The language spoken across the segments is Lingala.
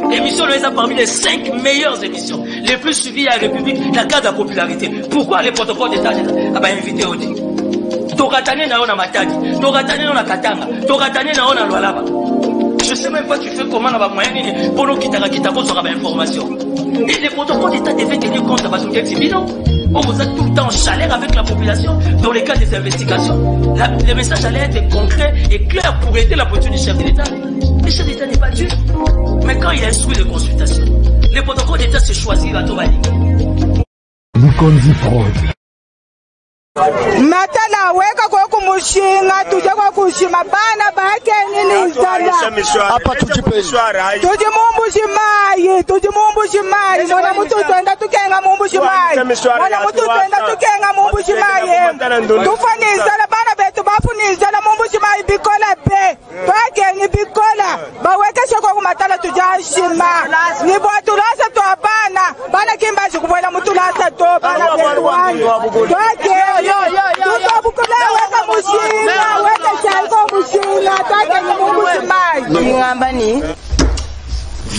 L'émission est parmi les 5 meilleures émissions, les plus suivies à la République, la carte de la popularité. Pourquoi les protocoles d'État a invité au dit? Toratane na ona Matadi, Toratane na Katanga, Toratane na ona Lualaba. Je sais même pas tu fais comment on va moyen pour nous quitter pour sur l'information. Et les protocoles d'État devaient tenir compte de la Bino. On vous a tout le temps en chaleur avec la population dans les cas des investigations. Les messages allaient être concrets et clairs pour aider la position du chef de l'État. Le chef d'État n'est pas dur. Mais quand il instruit les consultations, les protocoles d'État se choisissent à Tovali. Mukonzi Prod. Matala weka kwa kumushinga tuje kwa kushima bana bake nini ndala Hapa tujipeshwara tuje mumbu shimai mwana mtu twenda tukenga mumbu shimai mwana mtu twenda tukenga mumbu shimai tufaniza la bana betu bafuniza la mumbu shimai bikola be bake ni bikola baweka shoko kumatala tujashima ni bwatulasa to bana kimbashi kubwela mutulasa to bana betu wani bake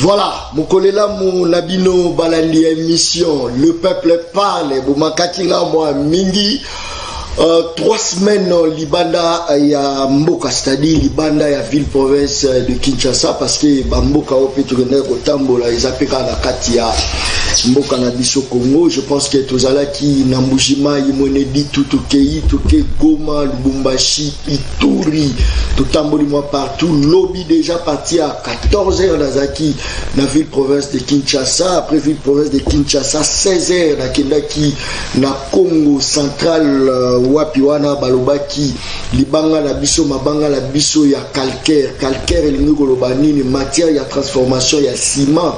Voilà, Mokolela Nabino Balandi émission. Le peuple parle. Boumakatila moi Mingi. 3 semaines Libanda ya Mboka, c'est-à-dire Libanda ya ville province de Kinshasa, parce que Mboka au Pétrole Kotambola ils appellent la Katia Mboka na biso Congo. Je pense que tozalaki na Mbujima Imonedi Tutokei Toke Goma Lubumbashi Ituri Totamboli moi partout. Lobby déjà parti à 14h Nazaki na ville province de Kinshasa. Après ville province de Kinshasa 16h na Kendaki na Congo central. Wapi wana balobaki libanga la biso mabanga la biso ya calcaire elingi koloba nini matière ya transformation ya ciment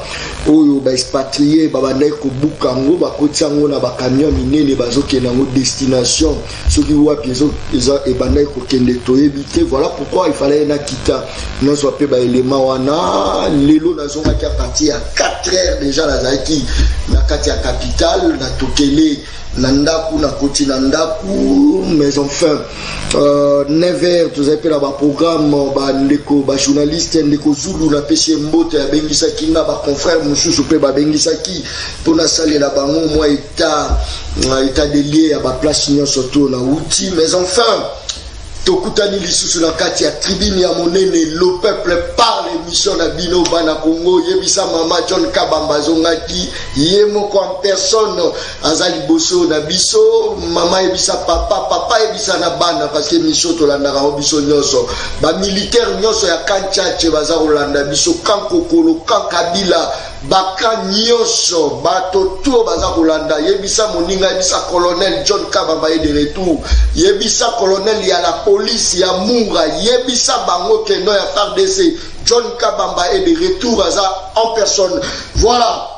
oyo ba expatrié babandai kobuka ngo bakoti yango na bakamion minene bazokenda ngo destination soki wapi eza ebandai kokende toyebite. Voilà pourquoi il fallait na kita nazo pe ba élément wana lelo nazongaki à partir ya 4h déjà nazaki na kati ya capitale na tokele Nandaku na koti Nandaku, mais enfin 9h tous avez là bas programme ba ndeko ba journaliste ndeko Zulu na pêcher mbote ya bengisa kinga ba confrère mususu pe ba bengisa ki pona sale la bango moi état délié à ba place union surtout na outil. Mais enfin tokutani lisusu na kati ya tribune ya monene le peuple parle émission na bino bana Congo yebisa mama John Kabamba zongaki yemoko en personne azali boso na biso mama yebisa papa yebisa na bana parce que mission tolandaka biso nyonso ba militaire nyonso ya Kanchache baza kolanda biso kankokolo kankabila baka nyonso bato to baza kolanda yebisa moninga yebisa colonel John Kabamba est de retour yebisa colonel ya la police ya Munga yebisa bango keno ya FARDC John Kabamba est de retour en personne. Voilà.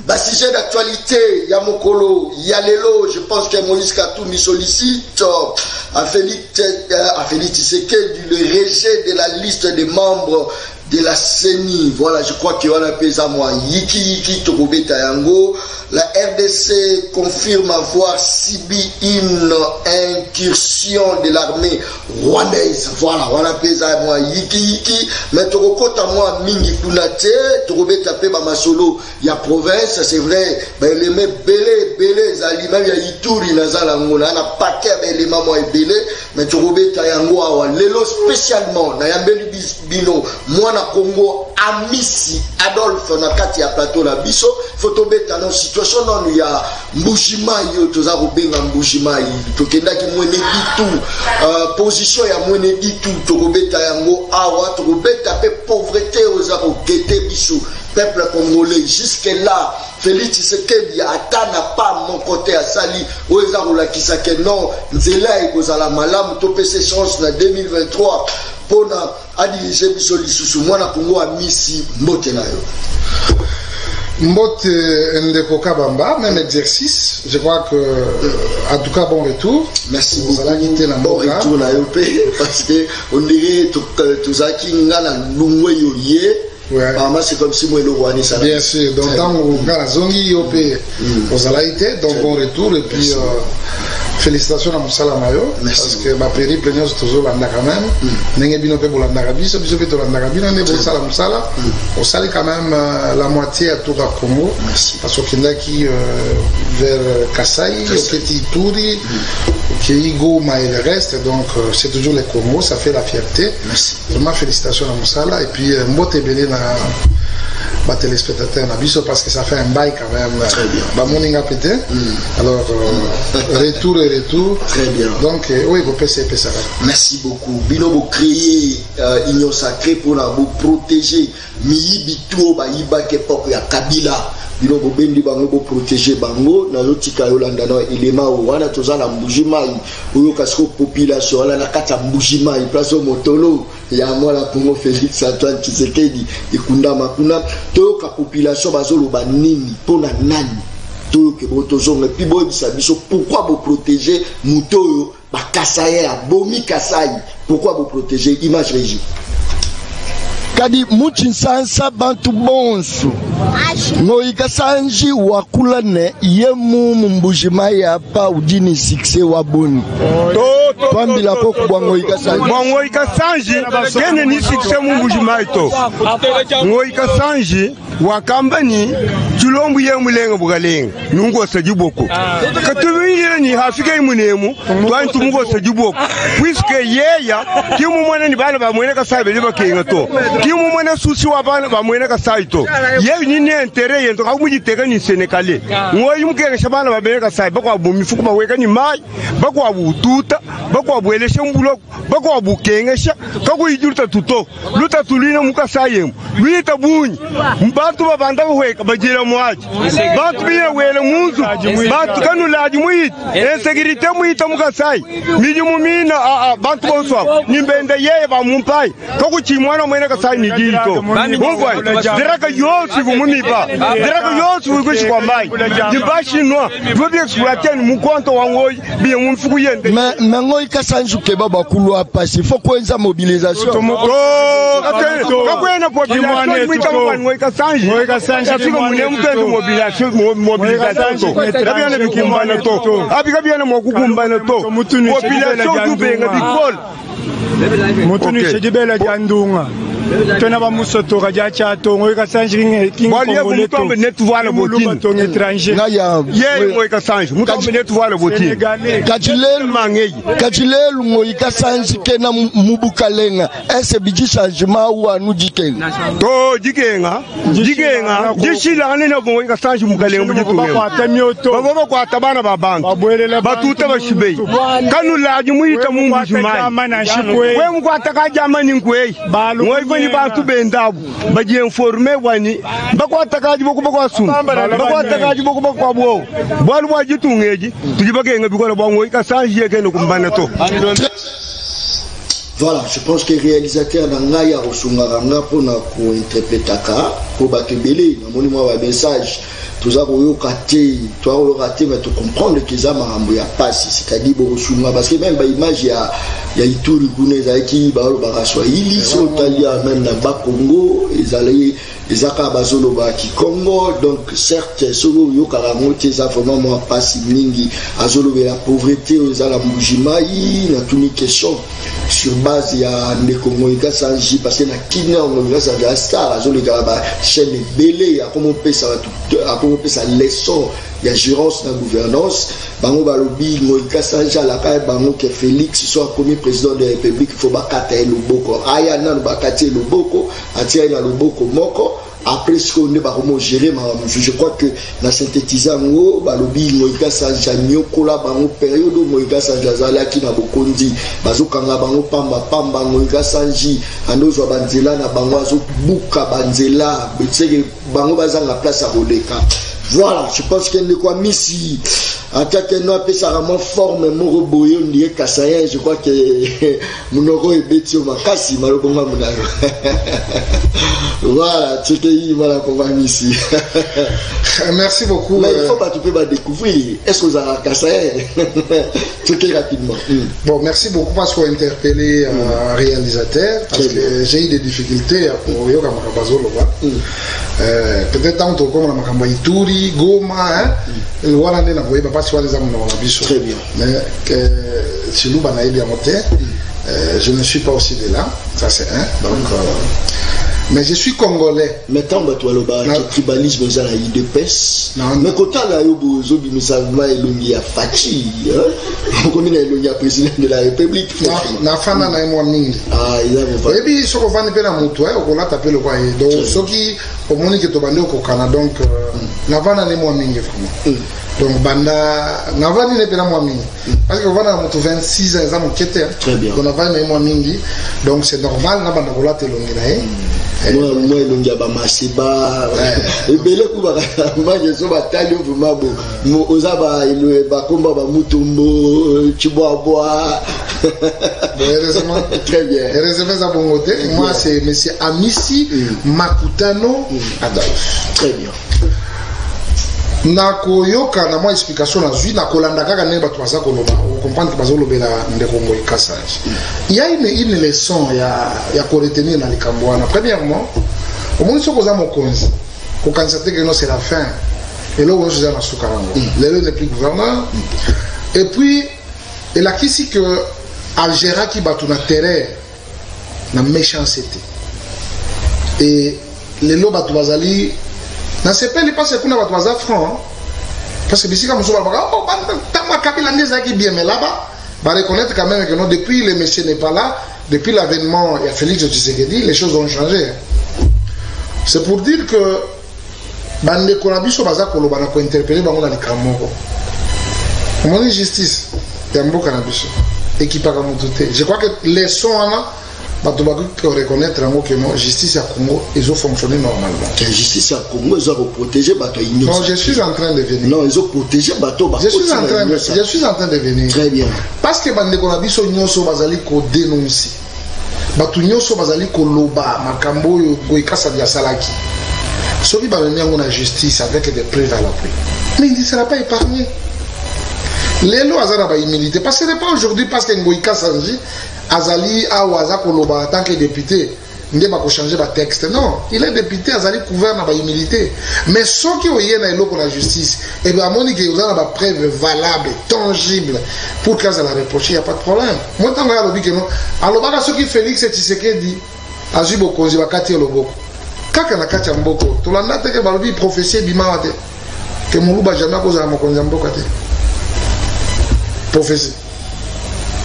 Bah, sujet d'actualité, Yamokolo, Yalelo, je pense que Moïse Katoumi sollicite à Félix Tshisekedi le rejet de la liste des membres de la CENI. Voilà, je crois qu'il y a un peu à moi. Yiki, Tokobeta Yango. La RDC confirme avoir subi une incursion de l'armée rwandaise. Voilà, voilà, pesa moi. Yiki. Mais Tokokota moi, Mingi Kunate, Tokobeta Peba Masolo, ya province, c'est vrai. Ben, les mecs belé, Zali, même ya Ituri, Nazala, on a un paquet d'éléments moi belé. Mais Tokobeta Yango, Lelo spécialement, Nayambeli Bino, moi na Congo, Amisi, Adolphe, na kati ya plateau la biso, Photobeta, non, situation non, il y a Mbujimai, toza Rubenga Mbujimai, Tokendaki mwene ditu, position ya mwene ditu, Tokobeta Yango, Awa, Tokobeta pe pauvreté aux Arokete biso, peuple congolais, jusque là, Félix Tshisekedi atana pas mon côté à Sali, Oeza Roulakisake, non, Nzela et Gozala Malam, topé ses chances en 2023, pour à diriger biso lisusu, moi na Congo à Misi, Mbote na yo. Mbote Ndeko Kabamba, même exercice. Je crois que, en tout cas, bon retour. Merci beaucoup. Bon retour na yo parce que on dirait tout ça qui ngana lungwe yoye. Ouais. C'est comme si moi le roi ça. Bien sûr. Donc dans le Zongi Yopé, aux Alaïté, donc bon retour et puis félicitations à Moussala Mayo. Parce que ma périple nous toujours l'anda quand même. N'engé bino pe bolanda biso biso pe tolanda bino ne Moussala Moussala. On salue quand même la moitié à tout à Congo. Parce que qui vers Kasaï, Oketi Touri, Goma et le reste. Donc c'est toujours les Congo, ça fait la fierté. Merci. Vraiment félicitations à Moussala et puis Mbote Belé na ba téléspectateurs na biso parce que ça fait un bail quand même. Très bien. Ba moninga pété. Alors retour et retour. Très bien. Donc oui, vous PC ça. Merci beaucoup. Bino vous créer union sacrée pour vous protéger miyibi trop ba yiba ke poko ya Kabila. Bino bo bendi bango bo protéger bango na lotika yolanda na elema wana tozala mbujimai oyo kasiko population ala na kata mbujimai place motolo ya mwana Congo Félix Antoine Tshisekedi ikunda makuna toyoka population bazoloba nini pona nani toyoke botozonga pi boyebisa biso pourquoi bo protéger mutoyo bakasaya ya bomi kasai pourquoi bo protéger image régie kadi muchinsansa bantu bonsu ngoika sanji wakula ne yemu mbujima ya pa udini sikse waboni twambila ko kubwa ngoika sanji kene ni sikse mbujima ito ngoika sanji wakambani tulombu ye mulenga bugalenga nungo sajiboko katubiyire ni hafika imunemu twantu mungo sajiboko puisque yeya kimu mwana ni bana bamwene kasabe liba kenga to kimu mwana susi wa bana bamwene kasabe to ye ni ne intere yento kamujiteka ni senekale ngoyi mukenga shabana babene kasabe bakwa bumifuku baweka ni mai bakwa bututa bakwa bweleshe mbulo bakwa bukengesha kakuyijurta tuto luta tulina mukasayemu luita bunyi batu babanda buheka bagira mwaji batu biye wele munzu batu kanulaji muhita insécurité muhita mukasai miji mumina batu boswa nimbende yeye bamumpai kakuchimwana mwene kasai nigito umva diraka yosi bumumiba diraka yosi bugushi kwa mai dibashi noa dobi exploiter mukonto wangoyi biye mumfuku yende mengoyi kasanju keba bakulu apasi faut kwenza mobilisation kakwena population muhita mwangoyi kasanju afika munemu kwenza mobilisation kabyana bikumbana to abikabyana mwakukumbana to population dubenga bikol mutuni shedibela jandunga tona ba musoto ga jacha to ngoy ka sanjring king ko le to net voile botin to étranger na ya ye ngoy ka sanj mutombe net voile botin kachilelu mangei kachilelu ngoy ka sanj kena mubukalenga ese biji changement wa nu jikenga to jikenga jishila nene ngoy ka sanj mukalenga mujitunga ba tamioto baba kwa tabana babantu batuta bashibei kanula jumuita mungu jumai we mkwata ka jamani nkwe ngoy ni bantu bendabu baji informer wani bakwatakaji boko bakwasum bakwatakaji boko bakwabo bwalu bwajitungeji tujibakenga bikola bwango ikasanjie kene kumbana to. Voilà, je pense que le réalisateur n'a rien à pour interpréter pour batubele na moni moi message tout ça pour rater toi on rater mais tu comprendre que ça marambo ya passe c'est-à-dire bosunga parce que même ba image ya Ituri kuneza ki ba Swahili so talia même na ba Congo ezali ezaka bazolo ba ki Congo donc certes solo yo karamote ça vraiment moi passe mingi azolo la pauvreté ezala mbujimai na tuni question sur base ya ndeko moika sanji parce que na Kenya on a ça star azolo ba chaîne belé a comment peut ça leçon ya gérance na gouvernance bango balobi moika sanji la ka bango que Félix soit premier président de la République faut bakata loboko aya na bakati loboko atia na loboko moko après ce qu'on est vraiment géré je crois que na synthétiser ngo balobi moika sanji nyokola bango période moika sanji azala ki na bokondi bazokanga bango pamba moika sanji andozo banzela na bango azo buka banzela betseke bango bazanga place à Roleka. Voilà, je pense qu'il y a quoi ici. En tant que nous appelons ça vraiment forme, mon boyo ndiye kasaya, je crois que mon oro est bêti au makasi, malobonga monaro. Voilà, tu te dis, voilà qu'on va ici. Merci beaucoup. Mais il faut pas, tu peux pas découvrir. Est-ce que vous avez un kasaya? Très rapidement. Bon, merci beaucoup parce qu'on a interpellé un réalisateur, parce que j'ai eu des difficultés pour Yoga Makabazolo. Peut-être dans ton comme la Makamba Ituri, Goma, le Walande n'a pas pas si on les a mon abisso. Très bien. Mais si nous banaï bien monté, je ne suis pas aussi de là. Ça c'est un. Donc mais je suis congolais. Maintenant, toi, le tribalisme, ça a eu de pèse. Mais quand on a eu besoin de savoir, il y a Fachi. On connaît le président de la République. Na fana na moi mingi. Ah, il a vu. Et puis, ce qu'on va faire dans mon toit, on va taper le voyer. Donc, ceux qui, au monde qui est au Banda au Canada, donc, na fana na moi mingi vraiment. Donc, Banda, na fana na pena moi mingi. Parce que on va dans mon 26 ans, ça mon quête. Très bien. On a pas na moi mingi. Donc, c'est normal, na Banda kola te longi na. Moi il y a ba masiba et belé ku ba moi je so ba tali vraiment bon mo ozaba il ba komba ba mutumbo chiboa heureusement très bien heureusement ça bon côté moi c'est monsieur Amissi Makutano Adolphe très bien na koyoka na moi explication na zui na kolanda kaka ne ba twaza koloba on comprendre que bazo lobela ndeko Moïse Kasanji il y a une leçon ya ko retenir na likambwana premièrement au moins ce qu'on a mon konzi ko kanzate que non c'est la fin et là on se dans soukarango le n'est plus gouverneur et puis et là qui si que Algérie qui bat na terrain na méchanceté et les lots batu bazali na sepeli parce que kuna batu baza franc parce que bisika muso ba oh tama kabila ndeza qui bien mais là-bas va reconnaître quand même que non depuis le monsieur n'est pas là depuis l'avènement il y a Félix Tshisekedi les choses ont changé c'est pour dire que bande konabiso baza koloba na ko interpeller bango na likamoko mon justice ya mboka na biso équipe ka mututé je crois que les sons là bato ba ko reconnaître ngo que non justice à Congo ils ont fonctionné normalement la justice à Congo ils ont protégé bato innocent non je suis en train de venir non ils ont protégé bato je suis en train de venir très bien parce que bande konabiso nyoso bazali ko dénoncer bato nyoso bazali ko loba makambo yo goikasa dia salaki soki ba venir na justice avec des preuves à l'appui mais il ne sera pas épargné les lois azana ba humilité parce que ce n'est pas aujourd'hui parce que Ngoïka Sanji azali awaza koloba en tant que député ndé ba ko changer ba texte non il est député azali couvert na ba humilité mais soki oyé na eloko la justice et bien amoni que uzana ba preuve valable tangible pour que ça la reprocher il y a pas de problème moi tant nga lobi que non alobaka soki Félix Tshisekedi azu bokonzi bakati loboko kaka na kati ya mboko tolanda te ke balobi prophétie bima te que moluba jamais kozala mokonzi mboka te prophétie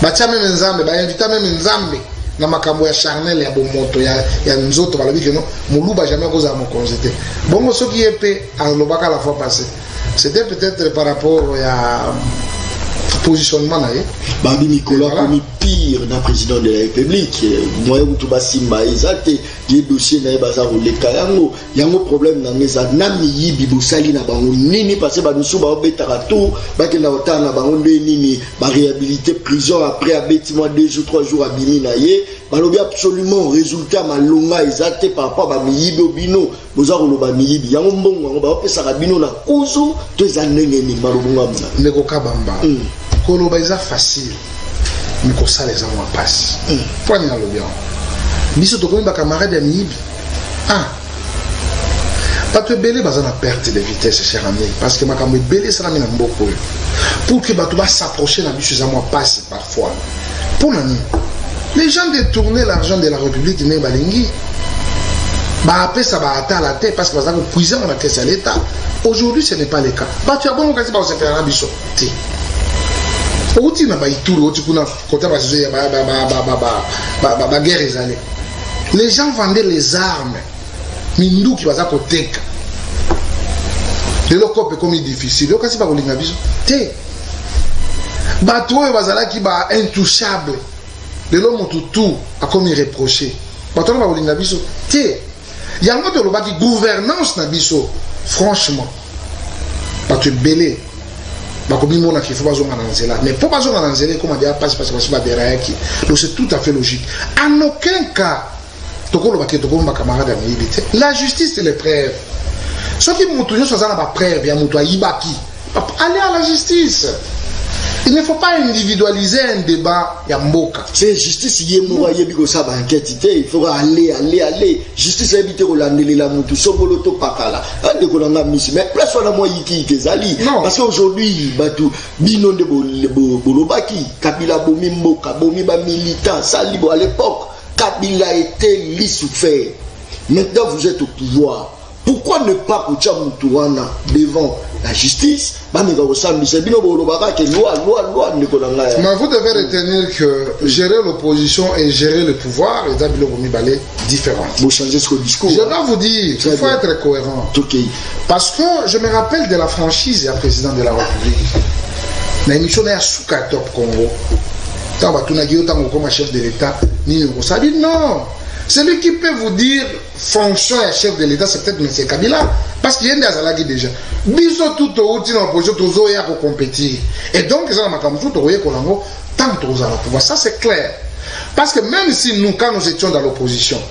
batia même nzambe ba invita même nzambe na makambo ya charnel ya bomoto ya nzoto balobi que non moluba jamais kozala mokonzi te bongo soki yepe alobaka la fois passée c'était peut-être par rapport à positionnement na ye babi Nicolas comme pire d'un président de la République moyen où tout bas simba ezate des dossiers na baza roleka yango problème na ngeza nami yibi bosali na bango nini parce que ba nusu ba betaka tout ba ke na otana bango nini ba réhabiliter prison après abeti moi 2 jours 3 jours abimi na ye balobi absolument résultat malonga ezate par rapport ba miyibi obino boza koloba miyibi yango mbongo ba opesa bino na kuzu to ezanenge ni malonga mza ndeko kabamba koloba eza facile mais ko ça les gens passe pour ni na lobi biso to komi ba camarade ya miyibi bato ebele baza na perte de vitesse cher ami parce que makambo ebele esalami na mboko oyo pour que bato s'approcher na biso eza mwa passe parfois pour nani les gens détourner l'argent de la République ne balingi baapesa baata la tête parce que baza kopuiser na caisse ya l'État aujourd'hui ce n'est pas le cas bato ya bongo kasi baosepela na biso te outi na baituri oti kuna kota basizo ya ba guerre ezali les gens vendaient les armes minduki baza koteka lelo kope komi difficile yo kasi bakolinga biso te bato oyo bazalaki ba intouchable lelo motu tout akomi reproché bato oyo bakolinga biso te yango tolobaki gouvernance na biso franchement bato ebele bakomi mona qu'il faut bazonga na nzela mais pour bazonga na nzela comme dia passe parce que baso ba derayaki donc c'est tout à fait logique en aucun cas tokoloba ke tokolomba camarade ya miyibi te la justice c'est les preuves soki moto nyonso aza na bapreuve ya moto ayibaki allez à la justice il ne faut pas individualiser un débat ya mboka c'est justice yemo yebi ko saba enquête te il faut aller justice ebite ko landelela moto sobolo to pakala ande ko langa misi mais place on a moyen qui ezali parce qu'aujourd'hui batou bino de bolobaki Kabila bomi mboka bomi ba militant salibo à l'époque Kabila était lissouffert. Maintenant vous êtes au pouvoir. Pourquoi ne pas coacher Moutouana devant la justice? Mais vous devez retenir que gérer l'opposition et gérer le pouvoir est différent. Vous changez ce discours. Je dois vous dire, il faut être cohérent. Okay. Parce que je me rappelle de la franchise du président de la République. La émission est à Soukatop Congo. Tant comme chef de l'État, ça dit non. Celui qui peut vous dire fonction et chef de l'État, c'est peut-être M. Kabila. Parce qu'il y a des Azalagi déjà. Biso tout au haut, dans l'opposition, tout au haut, pour compétir. Et donc, ils ont tout au haut, tant que vous allez pouvoir. Ça, c'est clair. Parce que même si nous, quand nous étions dans l'opposition,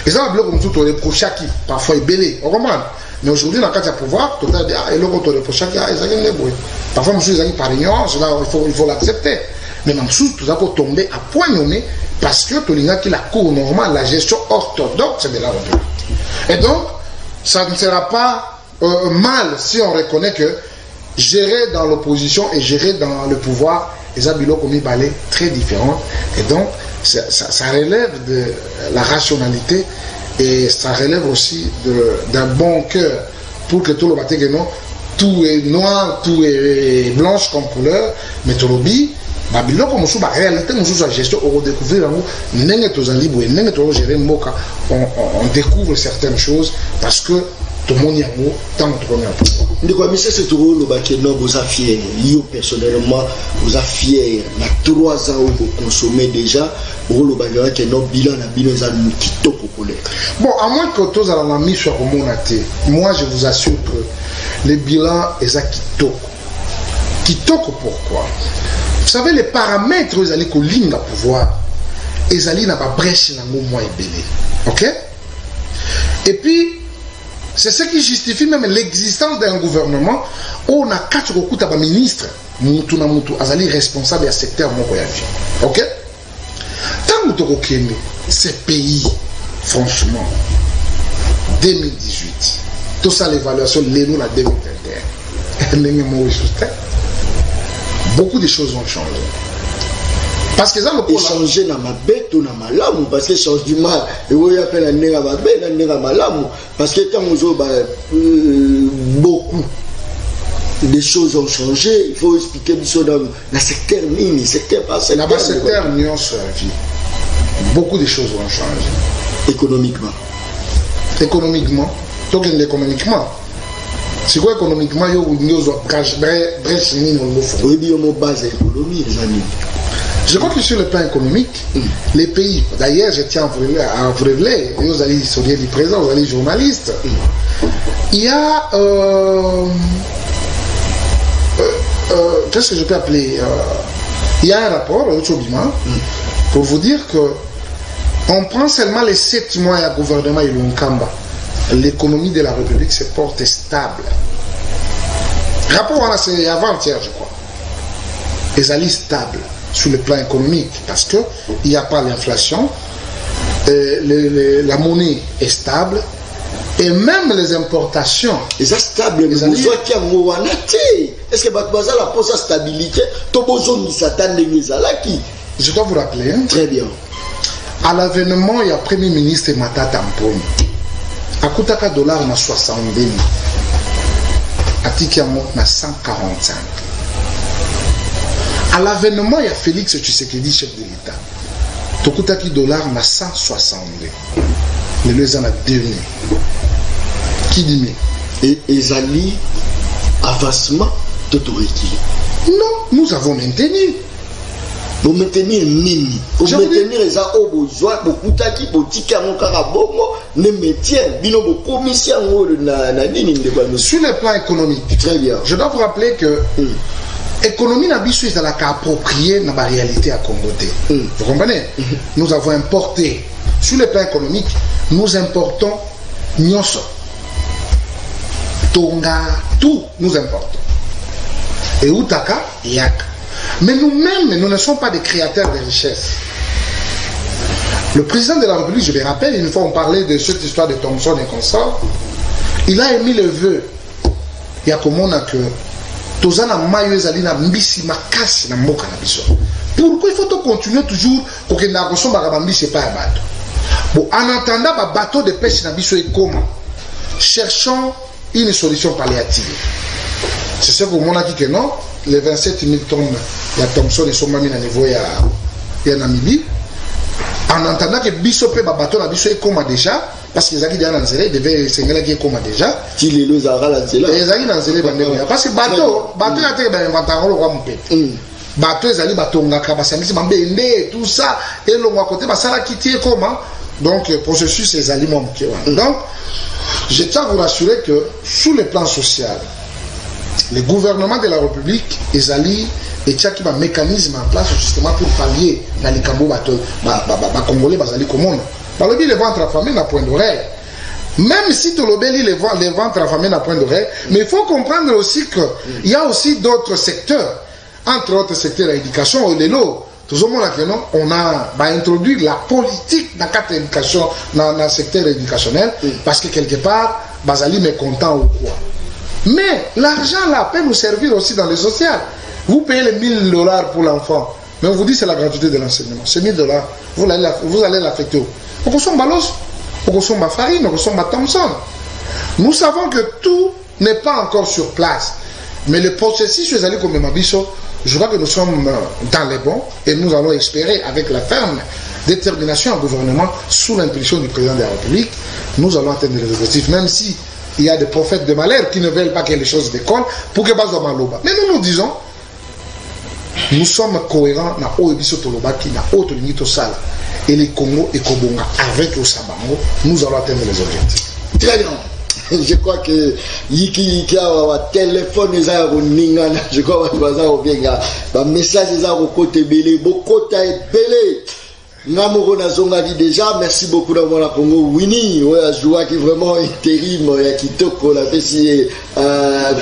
ils ont un bloc comme tout au reproché qui, parfois, est belé. On comprend? Mais aujourd'hui, dans le cas du pouvoir, tout à l'heure, et le contre reproché qui, ils ont un bruit. Parfois, monsieur, ils ont par ignorance, là, il faut l'accepter. Mais même sous, tout ça pour tomber à point nommé. Parce que Tolinga qui la cour normale, la gestion orthodoxe de la République. Et donc, ça ne sera pas mal si on reconnaît que gérer dans l'opposition et gérer dans le pouvoir, les habilos commis balais très différents. Et donc, ça relève de la rationalité et ça relève aussi d'un bon cœur pour que tout le matin, tout est noir, tout est blanche comme couleur, mais tout le bi. La réalité, nous la gestion, on découvre on découvre certaines choses parce que tout le monde y a un temps de mais c'est tout le monde vous a fier. Yo personnellement, vous a fier. Il y a 3 ans où vous consommez déjà. Bon, à moins que tous à la mise sur le moi je vous assure que les bilans est à Kitoko. Kitoko pourquoi? Vous savez, les paramètres, ils allaient ligne à pouvoir. Ils allaient dans la brèche dans le mois et belé. Ok? Et puis, c'est ce qui justifie même l'existence d'un gouvernement où on a 4 coups de ministres, Moutou na Moutou, ils allaient responsables du secteur mon voyage. Ok? Tant que vous avez ces pays, franchement, 2018, tout ça, l'évaluation, l'ENO, la 2021. Beaucoup de choses ont changé. Parce que ça ont changé dans ma bête ou dans ma lame. Parce que change du mal. Et vous appelez la nègre ma bête, la nègre ma lame. Parce que quand vous avez beaucoup de choses ont changé, il faut expliquer des choses dans le secteur mini, secteur par secteur. Dans le secteur nuance, beaucoup de choses ont changé. Économiquement. Économiquement. Donc économiquement. C'est quoi économiquement? Il y a brèche mine au fond. Oui, il y a une base économique, les amis. Je crois que sur le plan économique, les pays, d'ailleurs, je tiens à vous révéler, vous allez historien du présent, vous allez journaliste, il y a, qu'est-ce que je peux appeler, il y a un rapport, pour vous dire que on prend seulement les 7 mois à gouvernement Ilunkamba. L'économie de la République se porte stable. Rapport à c'est avant-hier, je crois. Les alliés stables sur le plan économique parce qu'il n'y a pas l'inflation, la monnaie est stable et même les importations. Les stables, les alliés. Est-ce que la pose à stabilité? Je dois vous rappeler. Très bien. À l'avènement, il y a Premier ministre Matata Mponi. À Koutaka dollar, on a 62 000. À Tikiamo, on a 145. À l'avènement, il y a Félix Tshisekedi, chef de l'État. Tokutaki dollar, on a 162. Les deux en a 2 000. Qui dit mais? Et Ezali, avancement d'autorité. Non, nous avons maintenu. Pour maintenir Nini, pour maintenir les gens au besoin, beaucoup de pour tirer mon carabomo, ne métiers, bino beaucoup commission na Nini de sur le plan économique. Très bien. Je dois vous rappeler que l'économie n'a pas dans la cas appropriée dans la réalité à Congo. Vous comprenez? Nous avons importé sur le plan économique, nous importons Nyoso, Tonga, tout nous importons. Et Utaka, Yaka. Mais nous-mêmes, nous ne sommes pas des créateurs de richesses. Le président de la République, je me rappelle, une fois on parlait de cette histoire de Thomson et consorts, il a émis le vœu ya komona que tozana mayo ezali na mbisi makasi na mboka na biso. Pourquoi il faut continuer toujours pour que na kosomba ka mbisi pa ya bato. Bon, en attendant ba bateau de pêche na biso ekoma, cherchons une solution palliative. C'est ce que mon a dit que non, les 27 000 tonnes de Thompson sont mis à niveau de Namibie. En attendant que Bissopé, le bateau na biso ekoma déjà, parce que les amis dans Zélé devaient s'engager qui ekoma déjà. Si les deux arrêtent dans Zélé. Les amis dans Zélé parce que bateau y a été inventaire le roi monté. Bateau les amis bateau ngaka basamisi mambende tout ça et le à côté basala kiti ekoma. Donc processus ces aliments qui donc je tiens à vous rassurer que sous le plan social, le gouvernement de la République est allé et tient un mécanisme en place justement pour pallier dans les cambo congolais basali commune. Par le biais les ventres affamés n'a point d'oreille. Même si tu l'obéis les ventres affamés n'a point d'oreille, mais il faut comprendre aussi qu'il y a aussi d'autres secteurs, entre autres secteurs l'éducation, les lots. Tout le monde on a introduit la politique dans l'éducation, dans le secteur éducationnel, parce que quelque part, Bazali est content ou quoi. Mais l'argent là peut nous servir aussi dans le social. Vous payez les $1000 pour l'enfant, mais on vous dit c'est la gratuité de l'enseignement. C'est $1000, vous allez l'affecter. On consomme balos, on consomme ma farine, on consomme ma Thompson. Nous savons que tout n'est pas encore sur place, mais le processus, les alliés comme Mabiso, je crois que nous sommes dans les bons et nous allons espérer avec la ferme détermination au gouvernement sous l'impulsion du président de la République, nous allons atteindre les objectifs, même si il y a des prophètes de malheur qui ne veulent pas que les choses décollent pour que Bazo Maloba. Mais nous disons, nous sommes cohérents dans Oebiso Tolobaki, dans Haute Limite Sala et les Congo et Kobonga avec le Sabango, nous allons atteindre les objectifs. Très bien. Je crois que Yiki a téléphone je crois que message côté belé beaucoup belé Namoro Nazonga dit déjà merci beaucoup d'avoir la Congo Winnie ouais joie qui vraiment intérim ya kitoko la PC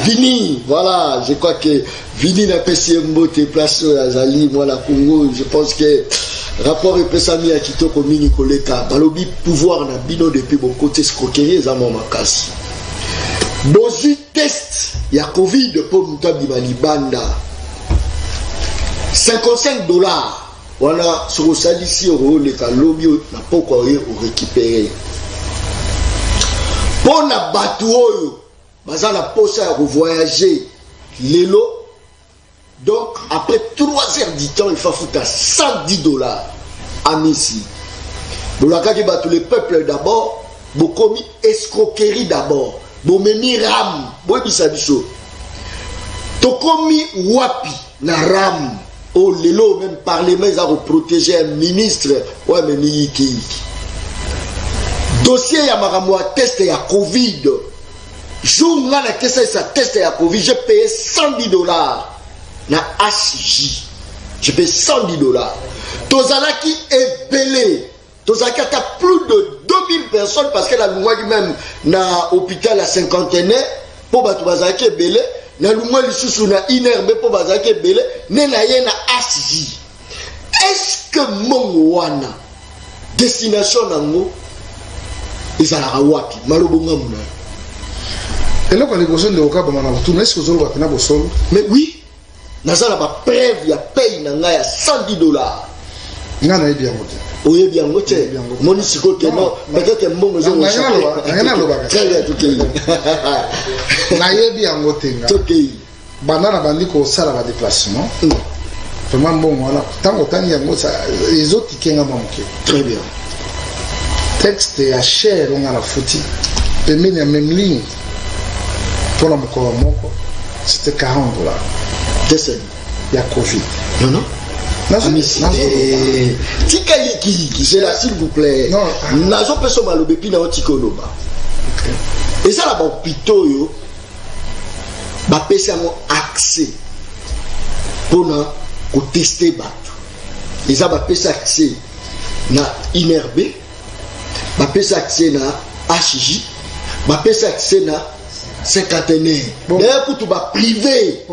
Vini voilà je crois que Vini na PC mbote place azali moi la Congo je pense que rapport et pesami ya kitoko mini koleka balobi pouvoir na bino depuis bon côté escroquerie za makasi dosi test ya Covid pour mutabi balibanda $55 voilà sur le salisi au le kalobi na poko au récupérer pour na bateau baza la posa ya voyager lelo donc après 3 heures du temps il faut foutre $110 à Messi bolaka ki batou le peuple d'abord bokomi escroquerie d'abord bomemi ram boyebisa biso tokomi wapi na ram oh lelo même parlement ils ont protégé un ministre ouais mais yiki dossier ya makambo test ya Covid jour nga na kesa sa test ya Covid j'ai payé $110 na HJ j'ai payé $110 tozalaki ebele tozalaki ata plus de 2000 personnes parce que la loi même na hôpital à cinquantenaire pour bato bazalaki ebele na lungwa lisusu na inerbe po bazaki ebele ne na ye na HJ est-ce que mongo wana destination nango ezalaka wapi malobonga muna eloko liboso nde okaba na botuna est-ce que ozolo batana bosolo mais oui nazala ba preuve ya paye na nga ya $110 nga na yebi yango te oyebi yango te moni siko te non peut-être mbongo zo na très bien tout na yebi yango te nga banda na bandi ko sala ba déplacement vraiment bon voilà tango tangi yango ça les autres qui kenga moke très bien texte ya cher on a la fouti pemeni ya même ligne pour la moko moko c'était $40 c'est ya Covid non tika yiki c'est là s'il vous plaît nazo peso malobe pina otikoloba et ça la ba hôpital yo ba pesa mo accès pour na ko tester bato et ça ba pesa accès na inerbe ba pesa accès na HJ ba pesa accès na cinquantenaire d'ailleurs kutu ba privé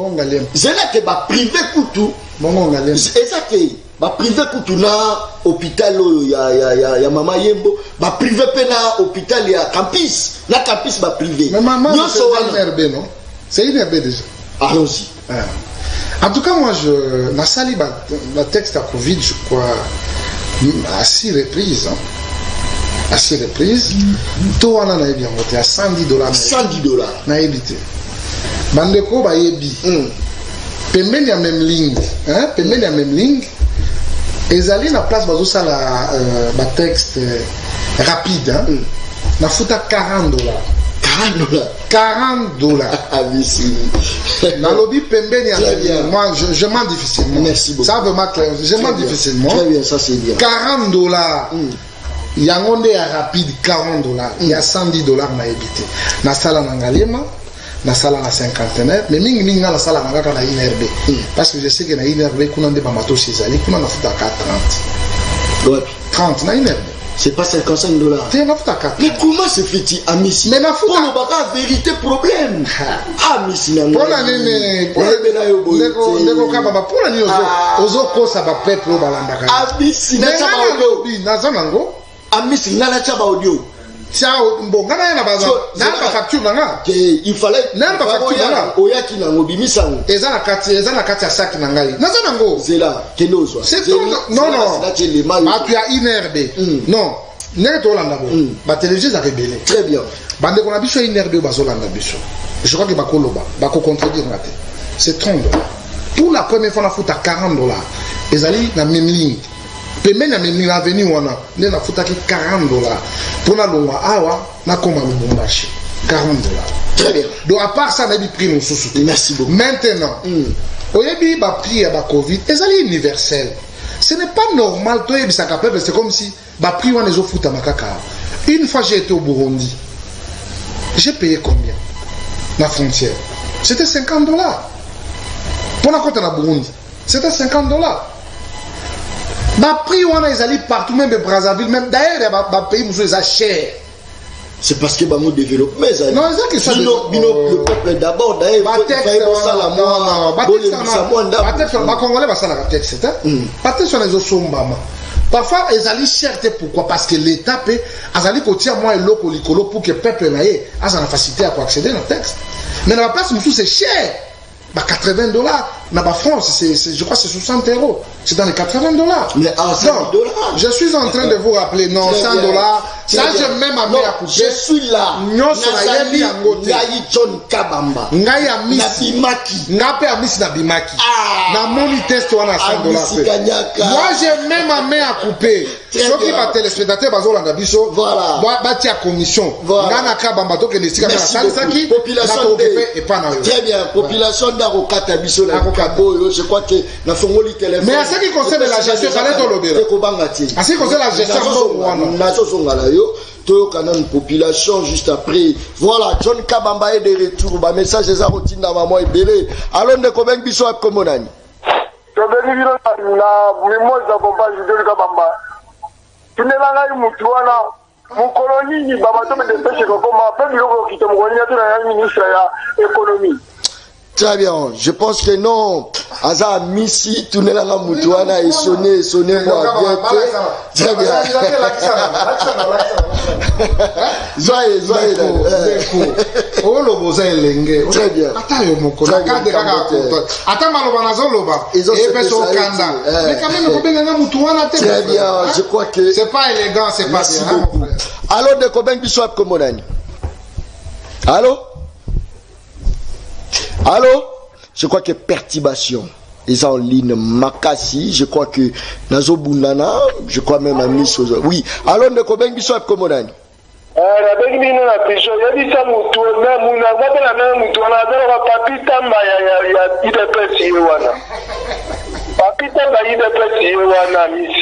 zela ke ba privé kutu exactement ba privé kutu na hôpital ya mama yembo ba privé pe na hôpital ya campus ba privé nyonso wana RB non C'est une herbe déjà. Allons-y. En tout cas, moi, na sali le texte à Covid, je crois, à 6 reprises. Hein. À 6 reprises. Tout on a bien voté à $110. $110. Na évité. Bandeko ba yebi. Pembeni ya même ligne. Hein? Pembeni ya même ligne. Ezali na place bazo sala ba texte rapide. Hein? Na futa $40. $40. Ah oui, si. Dans lobby pembeni ya moi je mens difficilement. Merci beaucoup. Ça veut ma clair. Je mens difficilement. Très bien, ça c'est bien. $40. Il y a un monde rapide $40. Il y a $110 na évité. Na sala na ngalema. Na sala na cinquantenaire mais mingi na sala na ngaka na INRB parce que je sais que na INRB kuna nde ba mato chez kuna na futa ka 30 ouais 30 na INRB c'est pas $55 t'es na futa ka mais comment se fait-il à Messi mais na futa pour le baka vérité problème ah Messi na pour la nene ndeko ka baba pour la ni ozo kosa ba peuple balanda ka ah Messi na chaba audio na zanango ah Messi na la chaba audio. Ciao, bon, na facture nanga. Il fallait na facture nanga. Oyaki na ngobimisa. Eza na kati ya sac na ngai. Na zanango. Zela, kenozwa. C'est non. Tu as INRB. Non. N'est Olanda bo. Ba télévision a rebellé. Très bien. Bande qu'on a biso INRB bazolanda biso. Je crois que ba koloba, ba ko contredire ngate. C'est $30. Pour la première fois na futa $40. Ezali na même ligne. Pembeni ya memi na avenue wana nde na futaki $40 pour na longwa awa na koma lubumbashi $40. Très bien. Donc à part ça na bi prix mosusu. Merci beaucoup. Maintenant oyebi ba prix ya ba Covid ezali universel. Ce n'est pas normal to yebi saka peuple, c'est comme si ba prix wana ezo futa makaka. Une fois j'ai été au Burundi. J'ai payé combien la frontière? C'était $50. Pour la côte na Burundi, c'était $50. Ma prix on a ils partout même Brazzaville même d'ailleurs ba pays monsieur ça cher. C'est parce que bango développement ça. Non, c'est que ça le peuple d'abord d'ailleurs ba texte ba congolais ba sala texte ba texte on les osombama. Parfois ils allaient cher pourquoi parce que l'état peut azali kotia moi eloko likolo pour que peuple naie a sa facilité à accéder au texte. Mais dans la place monsieur c'est cher. Bah $80, na ba France, je crois que c'est €60. C'est dans les $80. Mais à $100. Je suis en train de vous rappeler, non, $100. Ça, je mets ma main à couper. Je suis là. Ngai John Kabamba. Ngai a mis. Nabimaki. Ngape a mis Nabimaki. Na moni test wana $100. Moi, je mets ma main à couper. Ceux qui va téléspectateur, bazolanda biso. Voilà. Ba tia commission. Ngana Kabamba to que les sika na Sansaki. Population très bien. Population d'Arokata biso la Kaboyo. Je crois que na fongoli téléphone. Mais à ce qui concerne la gestion, fallait to lobera. À ce qui concerne la gestion, nazo zongala yo. Une population juste après. Voilà, John Kabamba est de retour. Bah, message des Arotina, maman et belé. Alors, ne connaissez pas Bissou Abkomonani. Je vais dire que moi, je n'ai pas Kabamba. Tu n'es pas là, Moutouana. Mon colonie, Babato, mais des pêches, comme un peu de qui te m'a ministre de l'économie. Très bien, je pense que non. Aza Missi, tout n'est là Moutouana et sonner moi bien. Très bien. Zoye. Très bien. Très bien, je crois que c'est pas élégant, c'est pas bien. Allô, de Kobeng Bissouab Komonani. Allô? Allô? Je crois que perturbation. Ils en ligne Makassi, je crois que Nazo Bundana, je crois même à Miss. Oui. Allô, ne Kobeng Bissouab Komonani. La belle na prison, il y a dit ça Moutouana, Moutouana, Papita Maya, il est petit, Wana. Papita Maya, il est petit, Wana, Miss.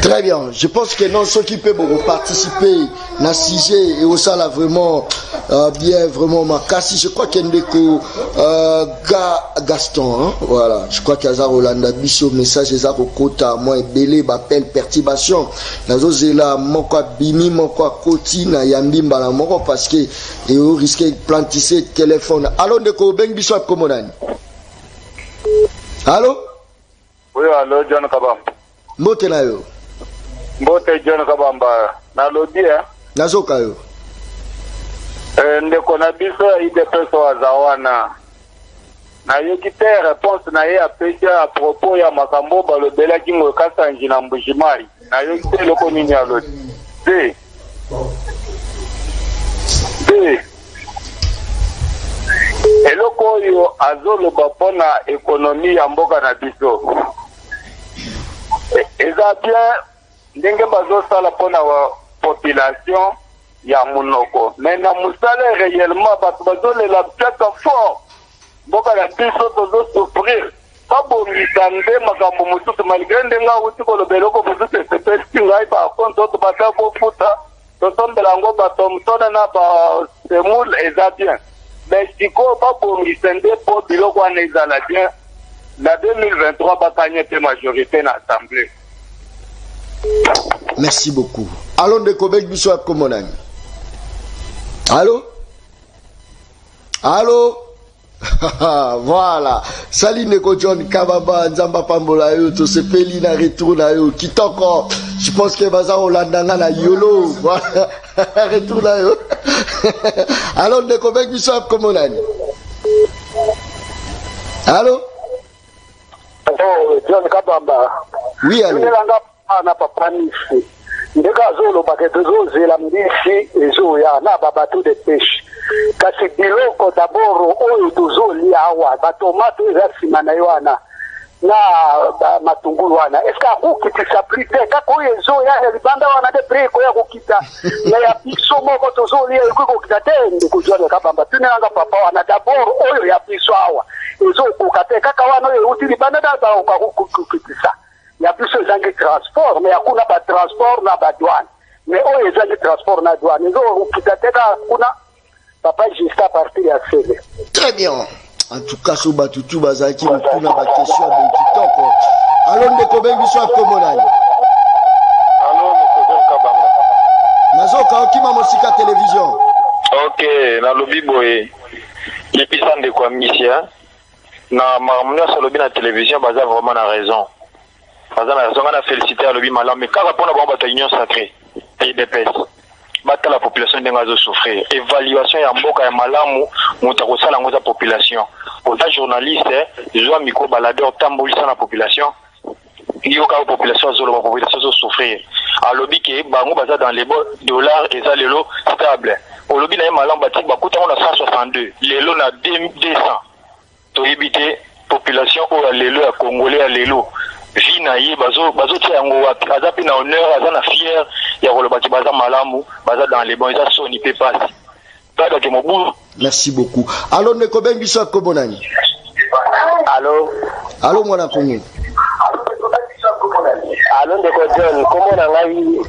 Très bien, je pense que non, ceux qui peuvent participer na sujet et au ça là vraiment bien vraiment Makassi, je crois qu'il y a Gaston, hein? Voilà, je crois qu'il y a Rolanda Bisso message des Kota moi belé m'appelle perturbation nazo zela moko bimi moko koti na yambi mbala moko parce que et au risque de planter téléphone. Allô ndeko beng biso komonani. Allô? Oui, allô John Kabamba. Mbote na yo. Mbote John Kabamba. Na lodi Nazoka yo. ndeko na biso IDPS wazawana na yoki te réponse na ye apesa à propos ya makambo balobelaki ngo Kasanji na Mbuji-Mayi na yoki te loko nini aloti te eloko oyo azoloba mpona ekonomi ya mboka na biso eza bien ndenge bazosala mpona population ya munoko mais na musala réellement bato bazolela piaka fort mboka na biso tozosouffrir babongisa nde makambo mosusu malgré ndenge awuti kolobela oko mosusu esepesi ngai bakonte oto bata bofuta tosombela yango batomsona na basemoule eza bien mais sikoyo babongisa nde mpo biloko wana ezala bien na 2023 bakanye mpe majorité na assemblée. Merci beaucoup. Allons de Kobek biso à Komonani. Allô? Allô? Voilà. Salut Neko John Kababa, Nzamba Pambola yo, to se peli na retour na yo, kitoko. Je pense que baza Olandanga na yolo. Voilà. Retour na yo. Allons de Kobek biso à Komonani. Allô? Oh, John Kabamba. Oui, allô. Na papa nisi ndeka azoloba ke tozozela mbisi ezoya na babato de pêche kasi biloko dabord oyo tozolia awa batomate eza nsima na yo wana na matungulu wana est ce que akokitisa pri te kaka oyo ezoya ya libanda wana de pri ekoya kokita na ya biso moko tozolia ekoki kokita te ndeko John Kabamba tunelanga papa wana dabord oyo ya biso awa ezokoka te kaka wana oyo euti libanda da baoka kokitisa ya biso ezangi transport mais hakuna ba transport na ba douane mais oyo ezangi transport na douane nzo ukiteka kuna papa juste à partir ya CV. Très bien. En tout cas so batutu bazaki mukuna ba question de kitoko. Allons de Kobek biso akomonani. Allô Monsieur Kabamba. Nazoka okima mosika télévision. OK, na lobi boye. Lepisa kwa misia na mamuna solobi na télévision baza vraiment na raison. Parce que on a félicité à l'objet malam, mais quand on a bombe union sacrée, IDPS, battre la population de souffrir. Évaluation ya mboka ya malamu, mutakosala la ngoza population. Pour les journalistes, ils ont micro baladeur tambolisa la population. Il y a une population la population souffrir. À l'objet que bango baza dans les dollars et ça lelo stable. Au lobby na malam bati bakuta on a 162, lelo na 200. To éviter population au lelo à congolais à lelo. Vina ye bazo tia yango wapi aza pe na honneur aza na fier ya koloba ti baza malamu baza dans les bons eza soni pe passe tada ke mobu. Merci beaucoup. Allô Neko Bengiso Kobonani. Allô mwana kongo. Allô Ndeko John comment na ngai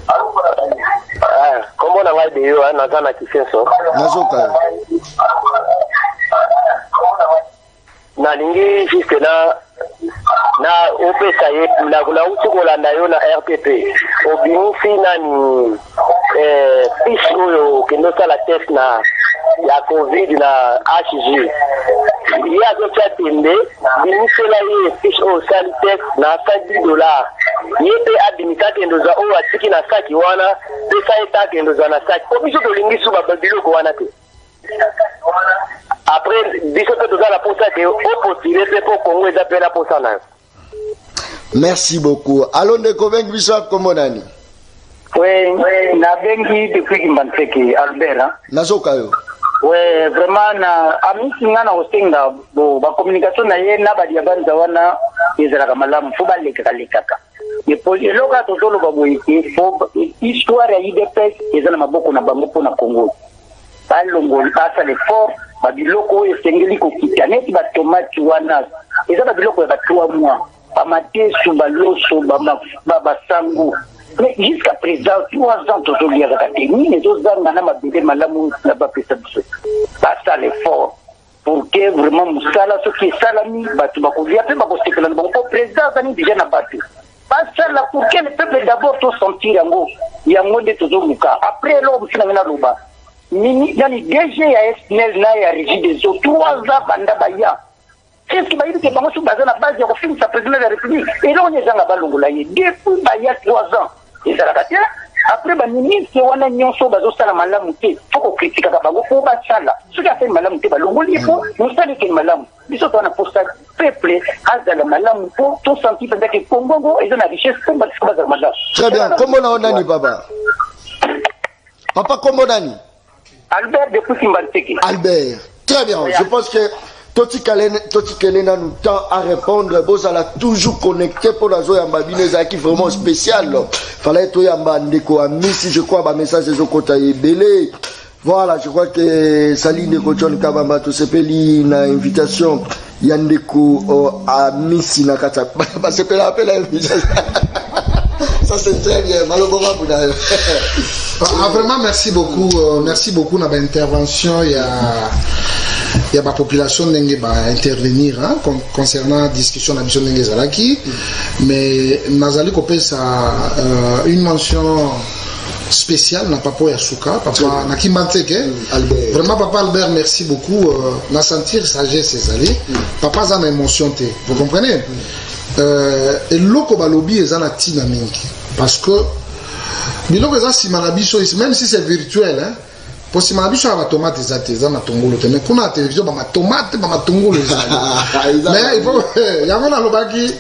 comment na ngai de yo na kana kisenso nazoka na lingi juste na opesa ye na uti kolanda yo na RPP obimisi nani fiche oyo kendo sala test na ya COVID na HG ye azotia tembe bimisela ye fiche oyo sali test na $10 ye pe abimisa kendo za oyo atiki na saki wana pesa eta kendo za na saki obiso tolingi suba biloko wana te. Après, biso to la posa que au postulé c'est pour Congo et appelle la posa na. Merci beaucoup. Allons de Kobek biso Komonani. Oui, na bengi depuis Kimbanseki Albert. Nazoka yo. Oui, vraiment na amisi ngana ostenga bo ba communication na ye na ba diabanza wana ezala kamalamu fo ba lekaka. Et pour le loga to zolo ba boyiki fo histoire ya IDPS ezala maboko na bango po na Congo. Balongoli pasa l'effort babiloko esengeli kokita neti batomati wana eza babiloko ya ba 3 mois bamatesu baloso basango mais jusqu'à présent 3 ans tozoliaka te nini ezozanga na mabele malamu na bapesa biso basa l'effort pour que vraiment mosala soki esalami bato bakolia mpe bakosekela na bango po président azali déjà na bato basala pour que le peuple d'abord tosentir yango nde tozoluka après eloko mosi nange naloba yani DG ya SNL na ya Régie des eaux 3 ans banda baya est-ce que bayibi ke bango su baza na base ya kofinisa président de la République et là on est dans la balongola ye depuis baya 3 ans ezalaka te après baministre wana nyonso bazosala malamu te foko kritikaka bango po basala soki afeli malamu te balongoli po mosala ekeli malamu biso towana posa peuple azala malamu po tosanti mpenza ke kongongo eza na richesse po basika bazala malamu. Très bien. Kombo na onani papa? Papa kombo nani? Albert depuis Kimbalteki. Albert. Très bien. Je pense que Toti Kelena nous tend à répondre. Vous allez toujours connecté pour la zone Yamba qui est vraiment spécial. Fallait tout Yamba Ndeko Amisi, je crois, message de Zokota et Belé. Voilà, je crois que Saline de Kochon Kabamba, tout ce pays, une invitation. Yandeko Amisi Nakata. C'est pas l'appel à l'invitation. Ça c'est très bien. Malheureusement, vraiment, merci beaucoup. Merci beaucoup dans l'intervention. Il y a ma population qui va intervenir concernant la discussion de la mission de Zalaki. Mais Nazali Kopé, ça une mention spéciale n'a pas pour Yasuka, papa Nakimanteke. Vraiment, papa Albert, merci beaucoup. Na sentir sagesse Zali. Papa a une émotion. Vous comprenez? Et l'oko balobi est en tina mingi parce que biloko eza sima na biso même si c'est virtuel hein pour sima na biso ba tomate eza na tongolo te mais kuna télévision ba tomate ba tongolo eza mais il faut yango na lobaki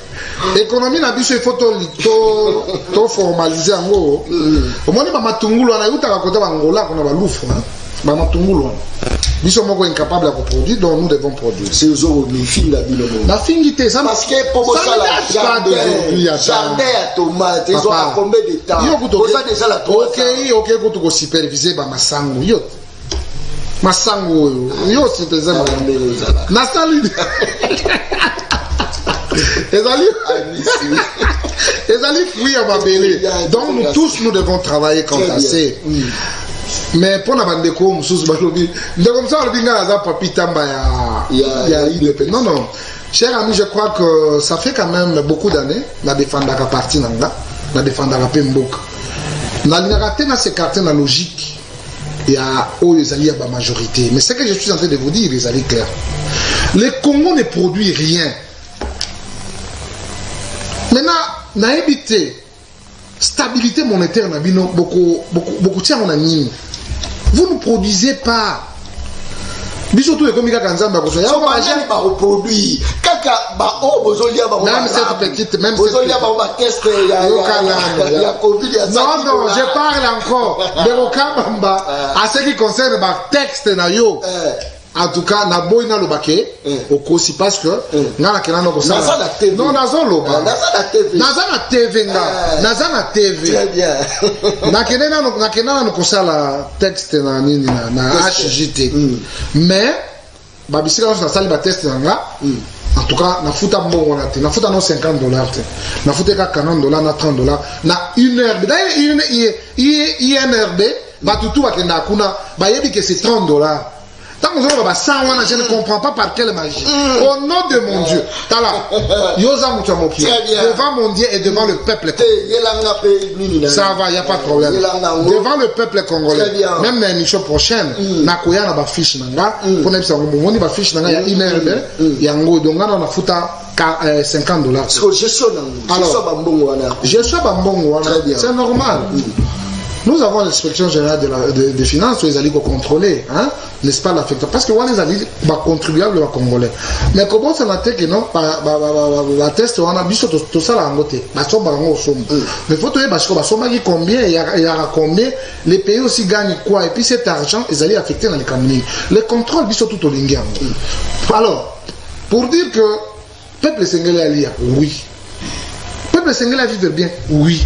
économie na biso il faut to formaliser yango omoni ba matungulu na yuta ka kota ba ngola kuna ba lufu hein ba matungulu nous sommes incapables de produire, donc nous devons produire. C'est aux autres, les filles, la fingité, ça parce que pour ça, la jardin à tomates, ils ont à combien de temps? Déjà la ok, vous pouvez superviser ma sango. Ma sango, yo, c'est des amis. Nastali. Les alliés, oui, à ma belle. Donc, nous tous, nous devons travailler comme ça. Mais pour la bande de com, sous Balobi, de comme ça, le binga a papi tamba ya non non. Cher ami, je crois que ça fait quand même beaucoup d'années la défendre la partie nanga, la défendre la Pembok. Na lingarate na s'écarter la logique. Il y a les alliés à la majorité. Mais ce que je suis en train de vous dire, les alliés clairs. Le Congo ne produit rien. Maintenant, na évité stabilité monétaire na bino beaucoup tiens on a mis. Vous ne produisez pas. Biso tout est comme Mika Kanzamba ko so ya ba jani ba reproduire kaka ba o bozolia ba même cette petite même bozolia ba test ya Covid ya non je parle encore de Okabamba à ce qui concerne ba texte na yo. En tout cas, na boy na lobake okosi parce que ngana kelana ko sala non nazo loba naza na TV naza na TV très bien na kenana ko sala texte na nini na HJT mais babisika na sala ba test nga en tout cas na futa mbongo na te na futa no $50 te na futa ka $40 na $30 na une heure d'ailleurs INRB ba tutu ba kenda kuna ba yebi que c'est $30. Tant que je ne comprends pas par quelle magie. Au nom de mon Dieu. Devant mon Dieu et devant le peuple congolais. Ça va, il n'y a pas de problème. Devant le peuple congolais. Même l'émission prochaine, Nakoya na ba fiche nanga. Pour ne pas moni ba fiche nanga ya inerbe. Yango donga na futa $50. Alors, je suis bambongo. C'est normal. Nous avons l'inspection générale des finances où les alliés contrôler, hein, n'est-ce pas l'affectation? Parce que les alliés sont contribuables congolais. Mais comment ça n'a été que non, la test, on a vu tout ça là en côté. Mais il faut te dire combien, il y a combien, les pays aussi gagnent quoi, et puis cet argent, les alliés affectés dans les camions. Le contrôle, ils sont tout au lingam. Alors, pour dire que peuple sénégalais allié, oui. Peuple sénégalais vivre bien, oui.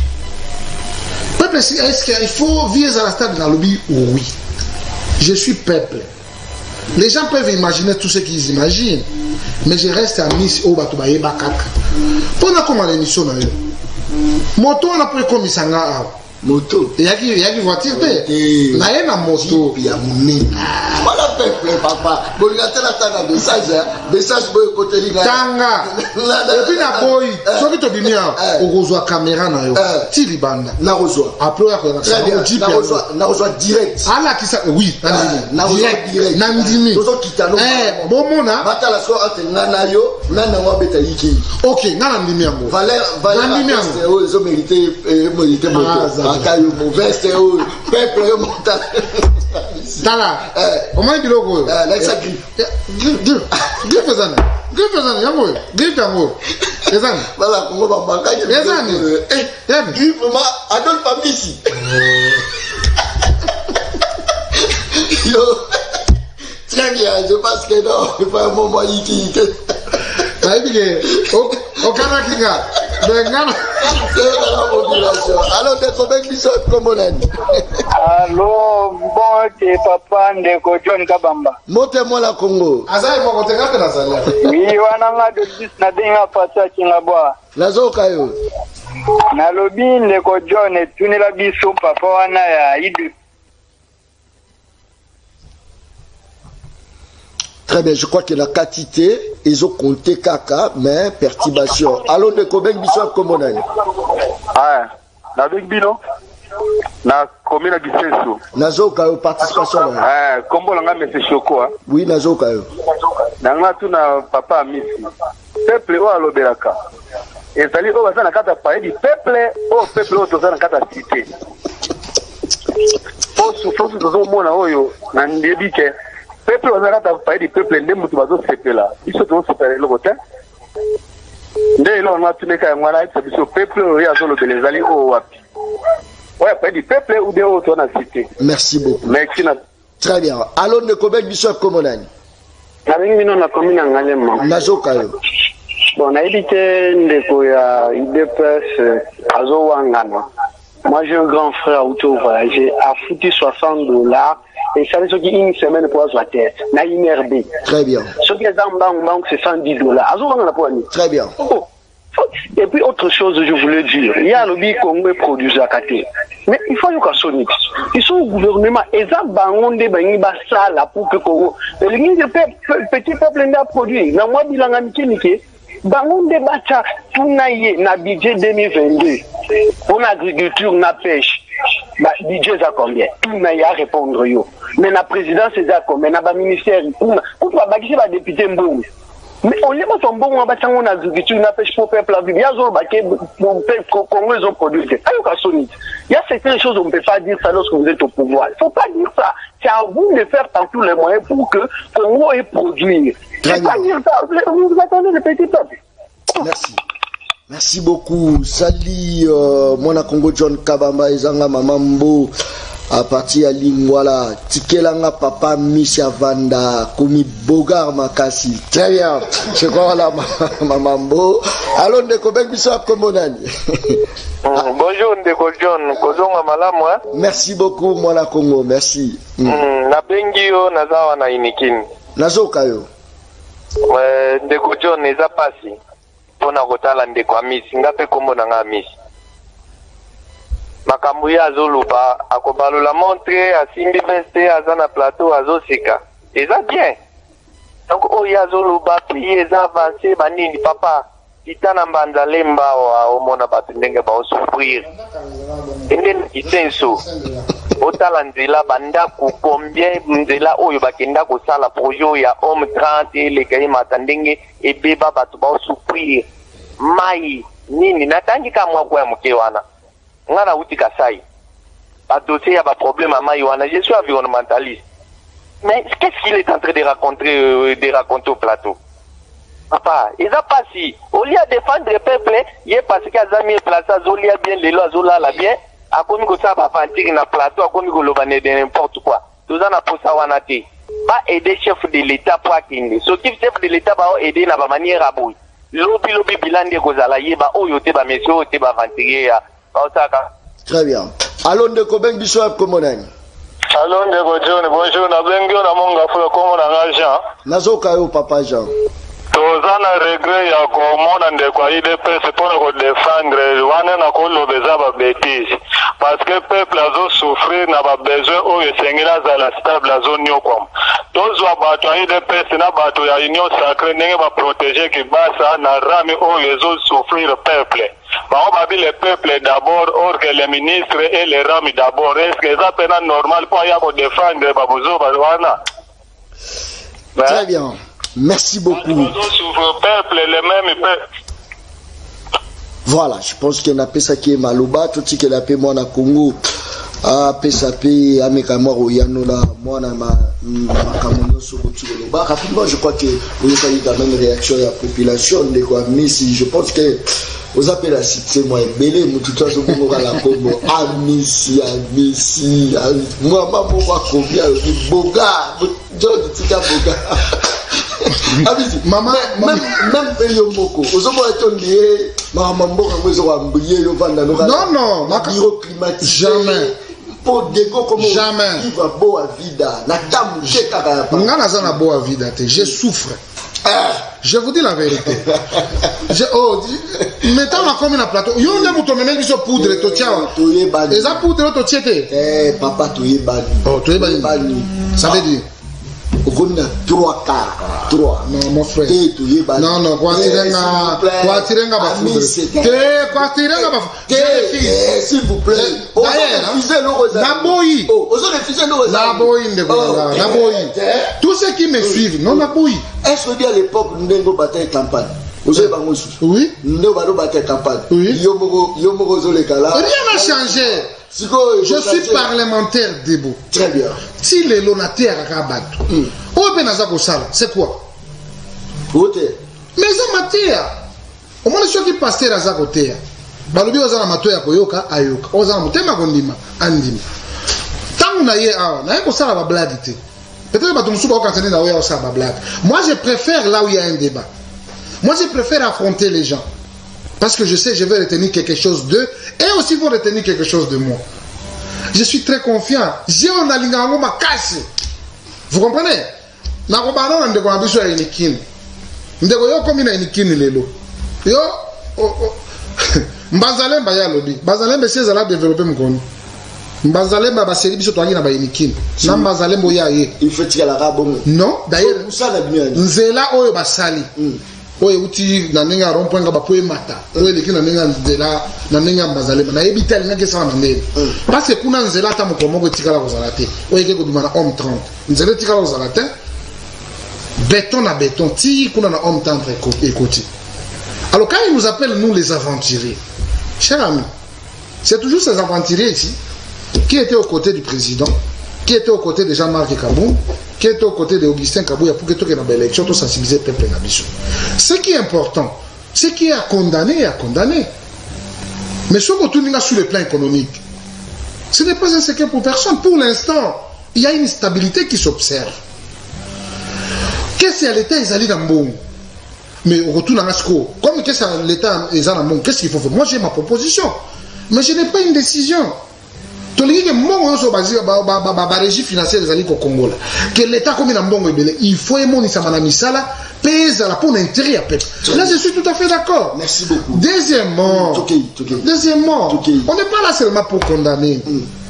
Est-ce qu'il faut vivre à la stade dans le lobby? Oui. Je suis peuple. Les gens peuvent imaginer tout ce qu'ils imaginent. Mais je reste à Miss Obatubaye Bakak. Pendant comment l'émission n'a eu. Moto, on a pris comme Isanga. Moto. Il y a qui voiture. Il y a une moto. Il y a mon voilà peuple, papa. Bon, il y a un message pour côté de Tanga. Et puis, la boy, ce qui te dit, on reçoit caméra, Tilibanda. Na reçoit. Après, on reçoit direct. Ah là, qui ça? Oui, direct. Namdimi. Bon, mon a. Batala so entre Nanayo, Nanawa Betaiki. Ok, Namdimi. Valère, ils ont mérité il veste peuple monta. Tala. Comment il logo? Là ça griffe. Griffe ça. Griffe ça, yango. Griffe yango. Ezan. Voilà, on va bancaire. Ezan. Griffe ma Adolphe Amici. Yo. Très bien, je pense que non, il faut un moment ici. Ça veut dire au Kanakinga. C'est la population. Alors, des problèmes qui sont comme on a dit. Allô, bon, c'est papa Ndeko John Kabamba. Montez-moi la Congo. Azaï, mon côté, quand tu as ça. Oui, on a de 10 nadinga pasa Kingabwa. Nazo Kayo. Nalobi Ndeko John, tu n'es la biso papa wana ya idu. Très bien, je crois que la quantité, ils ont compté caca, mais perturbation. Allons de Kobek Bissot comme on a dit. Ah, la Big Bino, la commune de Bissesso. Nazo Kayo, participation. Ah, comme on a mis ce choco. Oui, Nazo Kayo. Nanga tu na papa Amici. Peuple o aloberaka. Et ça dit, oh, ça n'a qu'à parler du peuple, oh, peuple, oh, ça n'a qu'à citer. Oh, souffrance de son monde, oh, yo, nan débi que. Peuple, on a parlé du peuple, les mots qui là. Ils sont tous séparés le côté. Dès lors, on a tous les cas, on a dit le peuple, il y a solo de les alliés au Wapi. Ouais, parler du peuple ou des autres, on a cité. Merci beaucoup. Merci. Très bien. Allons de Kobek Bissot comme on a dit. Avec nous, on a commis un aliment. Nazo Kayo. Bon, on a évité Ndeko ya IDPS Azo Wangana. Moi, j'ai un grand frère auto voyagé à foutu $60. Et ça veut dire qu'une semaine pour la tête. Na une RB. Très bien. Ce qui est dans le banque, c'est $110. Azo Wangana pour nous. Très bien. Oh. Et puis, autre chose, je voulais dire, il y a le lobby Congo produit à côté. Mais il faut que Sonic. Ils sont au gouvernement, et ça, bangonde, baniba, ça, là, pour que Congo. Le petit peuple n'a produit. N'a moi, bilan amitié, bangonde, bata, tout naïe, na budget 2022. Pour l'agriculture, na pêche. Bah, budget, ça combien? Tout naïe à répondre, yo. Mais la présidence, c'est ça combien? Na ba ministère, pourquoi, bah, qui c'est, bah, député Mbou? Mais on n'est pas son bon, on va faire une agriculture, une pêche pour peuple. Il y a des Congo, ils ont produit. Il y a certaines choses, on ne peut pas dire ça lorsque vous êtes au pouvoir. Il ne faut pas dire ça. C'est à vous de faire par tous les moyens pour que Congo ait produit. Il ne faut pas dire ça. Vous attendez le petit peuple. Merci. Merci beaucoup. Salut, Mona Congo John Kabamba, Ezanga Mamambo. À partir de Lingwala, Tikelanga Papa Misha Vanda, Komi Bogar Makasi. Très bien. Je crois là, Mamambo. Allons de Kobek Bissot comme on a dit. Bonjour, Ndeko John. Kozonga malamu, hein? Merci beaucoup, Mwana Congo. Merci. Na bengio, nazawa na inikini. Nazoka yo. Ndeko John, neza pasi. Pona kotala Ndeko Amisi. Ngape kombo na nga Amisi. Makambo ya azoluba akobalola montre asimbi veste azana plateau azosika eza bien donc oyo azoluba puis eza avancé banini papa kitana mbanza lemba wa omona bato ndenge baosouffrir ende kitenso otala nzela bandako combien nzela oyo bakenda kosala projet ya homme 30 eleka ye mata ndenge ebeba bato baosouffrir mai nini natangika mwako ya moke wana ngana uti kasai ba dossier ya ba problème ama yoana je suis environnementaliste mais qu'est-ce qu'il est en train de raconter au plateau papa ils a pas si au lieu de défendre le peuple il est parce que azami place azolia bien les lois azola la bien akomi ko sa ba fantir na plateau akomi ko lobane de n'importe quoi tout ça na posa wana te ba aider chef de l'état pour akinde so qui chef de l'état ba aider na ba manière aboui lobi bilande ko zala yeba oyo te ba monsieur te ba fantir ya. Très bien. Allons de Kobek Bissot comme on a dit. Allons de John, bonjour, na bengio na monga fula comme na Jean. Nazoka yo papa Jean. Tozana regret ya komona ndeko IDPS pona ko défendre wana na ko lobeza ba bêtise parce que peuple azo souffrir na ba besoin oyo sengela za la stable azo nyokom. Tozwa bato IDPS na bato ya union sacrée ndenge ba protéger ki basa na rami oyo zo souffrir peuple. Le peuple d'abord, or que les ministres et les ramis d'abord. Est-ce que ça peut être normal pour y défendre Babouzo Badouana? Très bien. Merci beaucoup. Peuple, le même peuple. Voilà, je pense qu'il y a ça qui est malouba, tout ce qui est appelé moi na Congo, à PSAP, à Mekamoro, Yanola, moi na ma Kamono sur le bar. Rapidement, je crois que vous avez quand même une réaction de la population, de quoi, mais si je pense que vous appelez la cité, moi, belé, mais tout à l'heure, vous aurez la Congo, Messi, moi, moi, combien, Boga, John, Tika Boga. Maman, même Yomoko, aux hommes étonnés, maman, non, bureau climatisé. Jamais. Pour dégo comme jamais. Vivre boa vida. La dame, boa vida. Je souffre. Je vous dis la vérité. Mettons la commune à plateau. Yo ne vous tombez qui sont poudre et tout ça. Et ça poudre tout ça. Papa, tu es bani. Oh, tu es bani. Ça veut dire. On a 3 quarts. 3. Non, mon frère. Non, quoi tirer s'il vous plaît. Tous ceux qui me suivent, non, est-ce que à l'époque, nous avons battu campagne? Oui. Nous avons battu campagne. Oui. Rien n'a changé. Je suis parlementaire debout. Très bien. Si les lonataires à rabattre, c'est quoi? Mais ça matière. Au moins, ceux qui passent à sa côté, balobi ozana matoya koyoka ayoka ozana mutema kondima andima tangu na ye awa na ko sala ba blague te peut-être ba tumsuba okantene na oya osala ba blague. Moi je préfère là où il y a un débat. Moi je préfère affronter les gens parce que je sais je vais retenir quelque chose d'eux et aussi vont retenir quelque chose de moi. Je suis très confiant. J'ai on a lingango makasi. Vous comprenez? Na ko bana ndeko na biso ya inikini. Ndeko yo komi na inikini lelo. Yo Mbazalemba ya lobi. Mbazalemba si ezala développer mkono. Mbazalemba ba seri biso twangi na ba inikini. Na Mbazalemba ya ye. Il faut tirer la rabon. Non, d'ailleurs nzela oyo basali. Oyo uti na ninga rompoenga ba poe mata. Oyo likina ninga nzela na ninga Mbazalemba. Na ebitali ngake sa na ndele. Parce que kuna nzela ta moko moko tikala kozala te. Oyo ke ko bimana homme 30. Nzela tikala kozala te. Béton na béton ti kuna na homme 30 écoute. Alors quand ils nous appellent, nous les aventuriers, chers amis, c'est toujours ces aventuriers ici qui étaient aux côtés du président, qui étaient aux côtés de Jean-Marc Kabou, qui étaient aux côtés d'Augustin Kabouya pour que tout le monde ait l'élection, tout sensibiliser le peuple. Ce qui est important, c'est qui est à condamner, Mais ce qu'on tourne sur le plan économique, ce n'est pas un secret pour personne. Pour l'instant, il y a une stabilité qui s'observe. Qu'est-ce que l'État est allé dans le monde? Mais au retour dans l'ASCO, comme l'État est dans le monde, qu'est-ce qu'il faut faire? Moi j'ai ma proposition, mais je n'ai pas une décision. Que l'État comme il faut pèse la pour l'intérêt à peuple. Là je suis tout à fait d'accord. Merci beaucoup. Deuxièmement, on n'est pas là seulement pour condamner.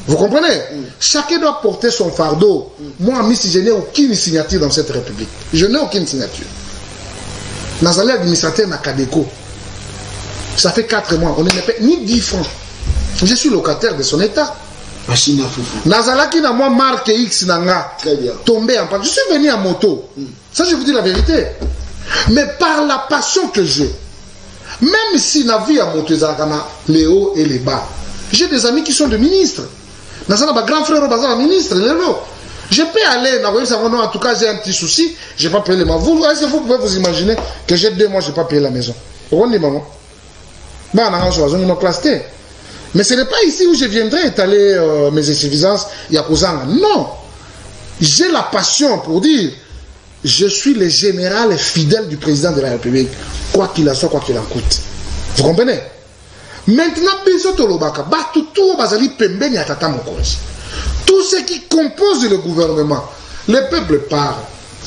Vous comprenez? Chacun doit porter son fardeau. Moi, si je n'ai aucune signature dans cette République, je n'ai aucune signature. Nazali administrateur na Kadeko. Ça fait 4 mois, on ne me paie ni 10 francs. Je suis locataire de son état. Nazala qui n'a moi marque X nanga. Très bien. Tombé en panne. Je suis venu en moto. Ça, je vous dis la vérité. Mais par la passion que j'ai, même si na vie à moto, les hauts et les bas, j'ai des amis qui sont des ministres. Nazala, ma grand frère, bazar ministre, je peux aller, en tout cas j'ai un petit souci, je n'ai pas payé ma vous. Est-ce que vous pouvez vous imaginer que j'ai 2 mois, je n'ai pas payé la maison? Mais ce n'est pas ici où je viendrai étaler mes insuffisances. Non. J'ai la passion pour dire, je suis le général fidèle du président de la République, quoi qu'il en soit, quoi qu'il en coûte. Vous comprenez? Maintenant, tout ce qui compose le gouvernement, le peuple parle.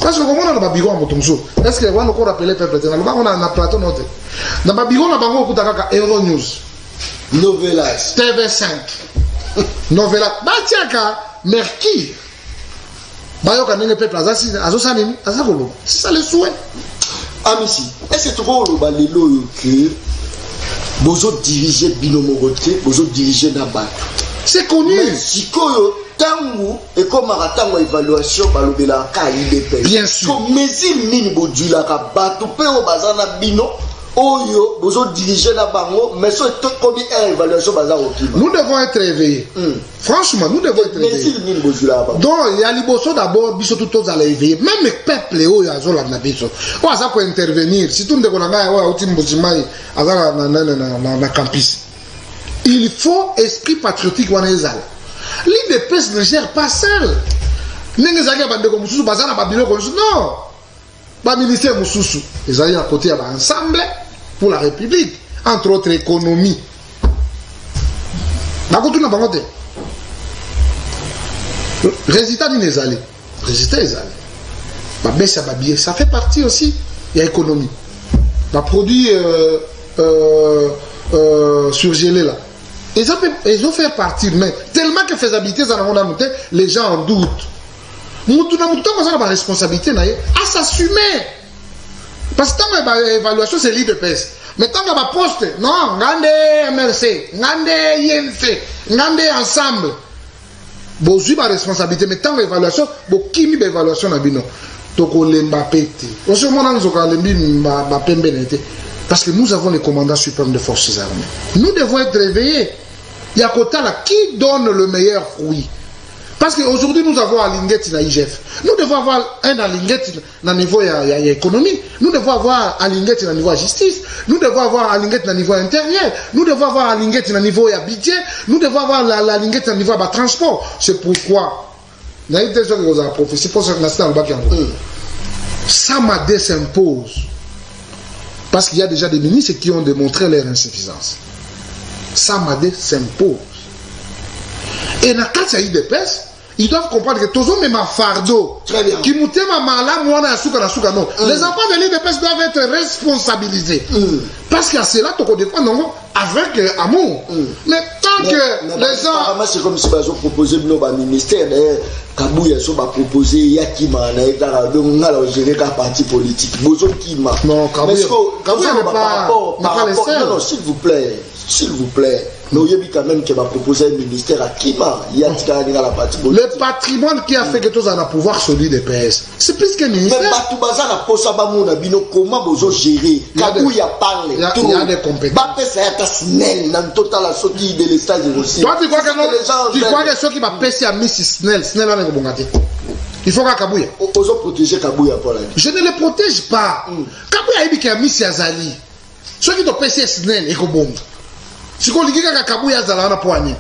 Parce que comment on a Babigo en Motomso? Est-ce que on a encore appelé le peuple? On a un plateau noté. Dans Babigo, on a Bango Kutaka Euronews, Novelas, TV5, Novelas, Batiaka, Merki. Bayoka n'est peuple Azosanimi, Azagolo. C'est ça le souhait. Amici, est-ce que tu vois le balilo que vous dirigez Binomoroté, vous dirigez Nabat? C'est connu. Si tangu et comme aratango évaluation balobela ka IDP. Bien sûr. Mais si mini bodula ka batu pe o bazana bino Oyo, vous dirigez la bango, mais ce combien d'évaluation bazar au Kima. Nous devons être réveillés. Franchement, nous devons être réveillés. Donc, il y a l'Iboso d'abord, biso tout aux allés éveiller. Même les peuples, ils ont biso. On a pour intervenir. Si tout le monde a un campus. Il faut esprit patriotique. L'IDPS ne gère pas seul. Non. Le ministère Moussoussou, ils allaient à côté ensemble pour la République, entre autres économies. Résultat d'une allées. Résultat des allées. Ça fait partie aussi de l'économie. Les produits surgelés là. Ils ont fait partie, mais tellement que faisabilité, les gens en doutent. Nous avons la responsabilité à s'assumer. Parce que tant que l'évaluation, c'est l'IDPS. Mais tant que la poste, non, Ngande MRC, Ngande INC, Ngande ensemble. Bon, j'ai la responsabilité, mais tant que l'évaluation, bon, qui m'a l'évaluation à Bino? Parce que nous avons les commandants suprêmes des forces armées. Nous devons être réveillés. Il y a côté là, qui donne le meilleur fruit? Parce qu'aujourd'hui, nous avons un linguette dans l'IGF. Nous devons avoir un linguette dans le niveau de l'économie. Nous devons avoir un linguette dans le niveau de la justice. Nous devons avoir un linguette dans le niveau intérieur. Nous devons avoir un linguette dans le niveau de budget. Nous devons avoir la linguette dans le niveau de transport. C'est pourquoi, il y a une chose que vous avez prophétisé pour ce Samadé s'impose. Parce qu'il y a déjà des ministres qui ont démontré leur insuffisance. Samadé s'impose. Et dans le cas de l'IDPS, ils doivent comprendre que tous même un fardeau. Qui moutent ma mala, moi, na souka, non. Les enfants de l'IDPS doivent être responsabilisés. Parce qu'à cela, tu peux défendre avec amour. Mais tant que les gens. C'est comme si ils ont proposé nos ministères. Kabouya so va proposer Yakima donc on a géré un parti politique. Bozo Kima. Non, Kabouya n'est pas les seuls. Non, s'il vous plaît. Nous avons quand même qu'il va proposer un ministère à Kima. Le patrimoine qui a fait que tous en a pouvoir celui des PS. C'est plus qu'un ministère. Mais Batoubaza n'a pas ça, comment vous gérer. Kabouya parle. Il y a des compétences. Bapé ça snell dans total la sortie de l'État aussi. Toi tu crois que ceux qui va passer à Miss Snell il faut qu'à Kabouya. Oso protéger Kabouya pour la vie. Je ne le protège pas. Kabouya a dit qu'il y a Miss Azali. Ceux qui doivent passer Snell et Kobong. Si on dit que Kabouya Azala a poigné.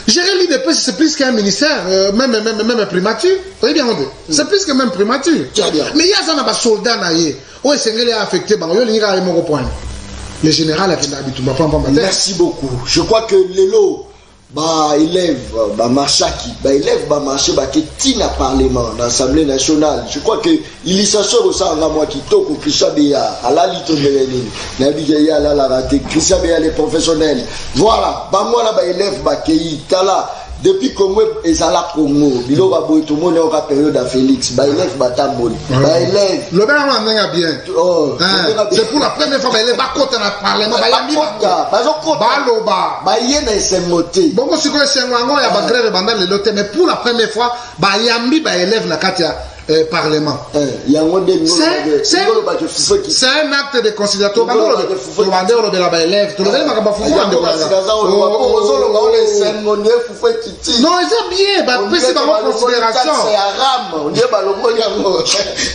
Gérer l'IDP, c'est plus qu'un ministère, même primature. Vous voyez bien, c'est plus que même primature. Mais il y a des soldats où est affecté, le général a fait l'habitude. Merci beaucoup. Je crois que l'élo, élève, élève, marché, qui na parlement, dans l'Assemblée nationale. Je crois que l'initiation au sein de moi qui toque au Christian Béa, à la lito de l'Éline, Nabigaya, la raté, Christian Béa, les professionnels. Voilà, moi là, élève, Tala. Depuis que moi, Ezala Congo, il y a tout le monde en période à Félix, élève, Batamboli, élève. Le bien, on a bien. C'est pour la première fois, élève, côté dans le parlement, bon, si vous avez un grève pendant le loté, mais pour la première fois, Bayambi, élève, la Katia. Parlement. C'est un acte de considération. Non, c'est bien. C'est par considération.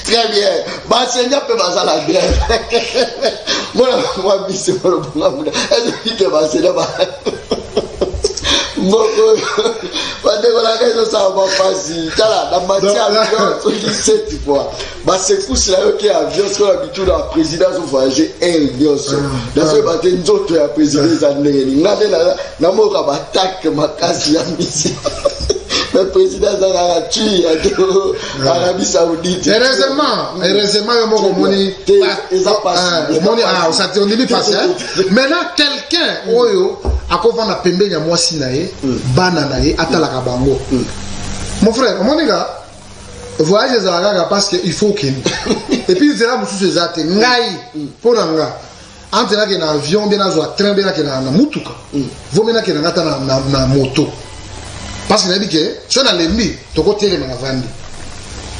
Très bien. Seigneur peut passer la grève. Moi, c'est pas le bon. Est-ce que c'est le président Arabie Saoudite. Heureusement, maintenant, quelqu'un, à quoi va pembe ya mwasi na ye, bana na ye, atala kabango. Mon frère, mon gars, voyage à parce qu'il faut qu'il. Et puis, il dira, monsieur Zate, ngai, pour nga. Entre là, qu'il y a un avion, bien à train, bien qu'il y a un moutuka. Vous bien qu'il y a un moto. Parce qu'il a dit que, si on a l'ennemi, tu peux tirer dans la vente.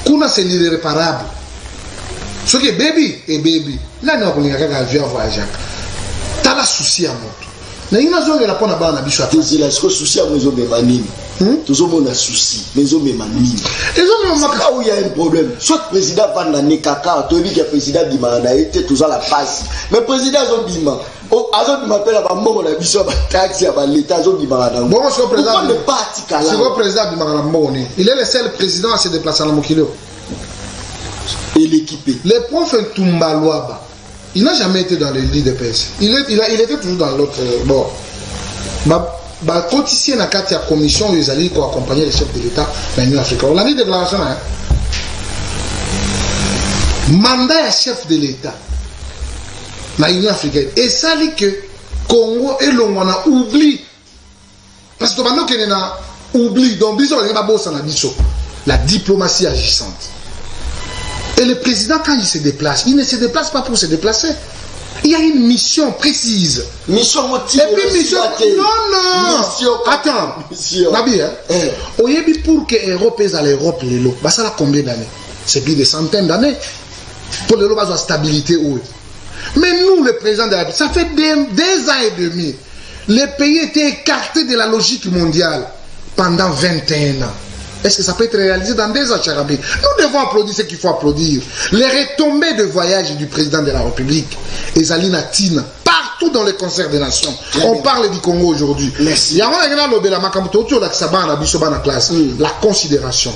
Kuna c'est l'irréparable. Ce qui est baby est baby. Là, nous avons un avion voyager. Tu as la souci à moi. Mais il y a une zone de la pointe à la bichou. C'est la souci à moi, ils ont des manines. Tous ont un souci, mais ils ont des manines. Là où il y a un problème, soit le président va dans les caca, tu dis que le président Bima a été toujours la passe. Mais le président Bima, Azon m'appelle à ma maman, on a vu sur ma taxi à l'État, Azon Bima. Pourquoi ne pas Tika là? C'est le président Bima. Il est le seul président à se déplacer à la Mokilo. Et l'équipé. Le prof Tumbaloaba, il n'a jamais été dans le lit de PS. Il était toujours dans l'autre bord. Quand ici, il y a une commission, ils allaient accompagner les chefs de l'État dans l'Union africaine. On a dit déclaration. Mandat chef de l'État dans l'Union africaine. Et ça dit que Congo et l'Ongwana oublient. Parce que maintenant qu'on a oublié, donc la diplomatie agissante. Et le président, quand il se déplace, il ne se déplace pas pour se déplacer. Il y a une mission précise. Mission motivée. Et puis mission. Non. Mission. Attends. Nabi, au Yébi pour que l'Europe est à l'Europe, ça a combien d'années? C'est plus de centaines d'années. Pour l'Europe, il y a stabilité. Mais nous, le président de la République, ça fait des ans et demi. Les pays étaient écartés de la logique mondiale pendant 21 ans. Est-ce que ça peut être réalisé dans 2 ans, Charabi? Nous devons applaudir ce qu'il faut applaudir. Les retombées de voyage du président de la République, Ezalina Tina, partout dans les concerts des nations. On parle du Congo aujourd'hui. La considération.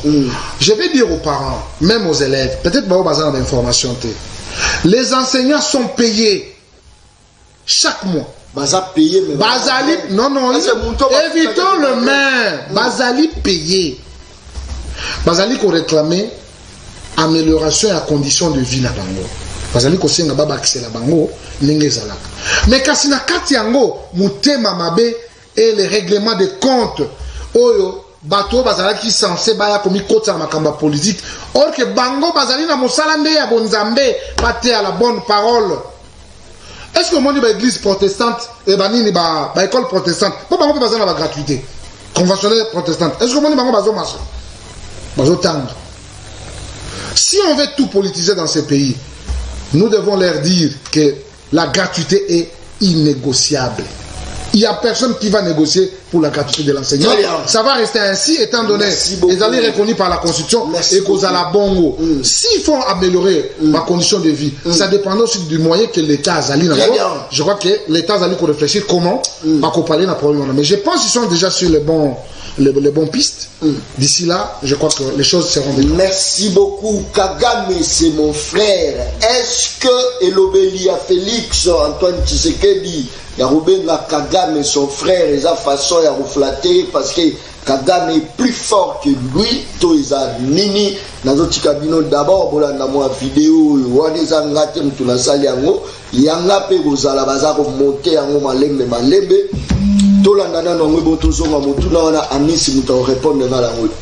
Je vais dire aux parents, même aux élèves, peut-être pas aux besoin d'informations. Les enseignants sont payés chaque mois. Payé, Bazali, non, évitons le maire. Bazali payé. Bazali qu'on réclamait amélioration et à condition de vie na bango. Bazali qu'on s'enga baba accès la bango n'engezala. Mais kasina katiango mutema mabe et les règlements de comptes oyo bato bazala qui censé baya komi kota makamba politique. Or que bango bazali na mosala nde ya bonzambe pate à la bonne parole. Est-ce que le monde de l'église protestante et banini ba école protestante pas bango pe bazala la gratuité conventionnelle protestante. Est-ce que le monde bango bazo marche? Si on veut tout politiser dans ces pays, nous devons leur dire que la gratuité est innégociable. Il n'y a personne qui va négocier pour la gratuité de l'enseignant. Ça va rester ainsi, étant donné les alliés reconnus par la Constitution et qu'aux à la bongo. S'il faut améliorer ma condition de vie, ça dépend aussi du moyen que l'État a zali. Je crois que l'État a zali pour réfléchir comment accompagner la problème. Mais je pense qu'ils sont déjà sur les bons pistes. D'ici là, je crois que les choses seront bien. Merci beaucoup. Kagame, c'est mon frère. Est-ce que Elobeli à Félix, Antoine Tshisekedi, Yaroubenga Kagame, son frère, et sa façon à reflatter parce que Kagame est plus fort que lui, Toisa Nini, Nazoti Kabino d'abord, pour la vidéo, Wadeza Ngatem, tout la salle yango, Yangape, Rosala Bazar, monter en Malembe, Malembe.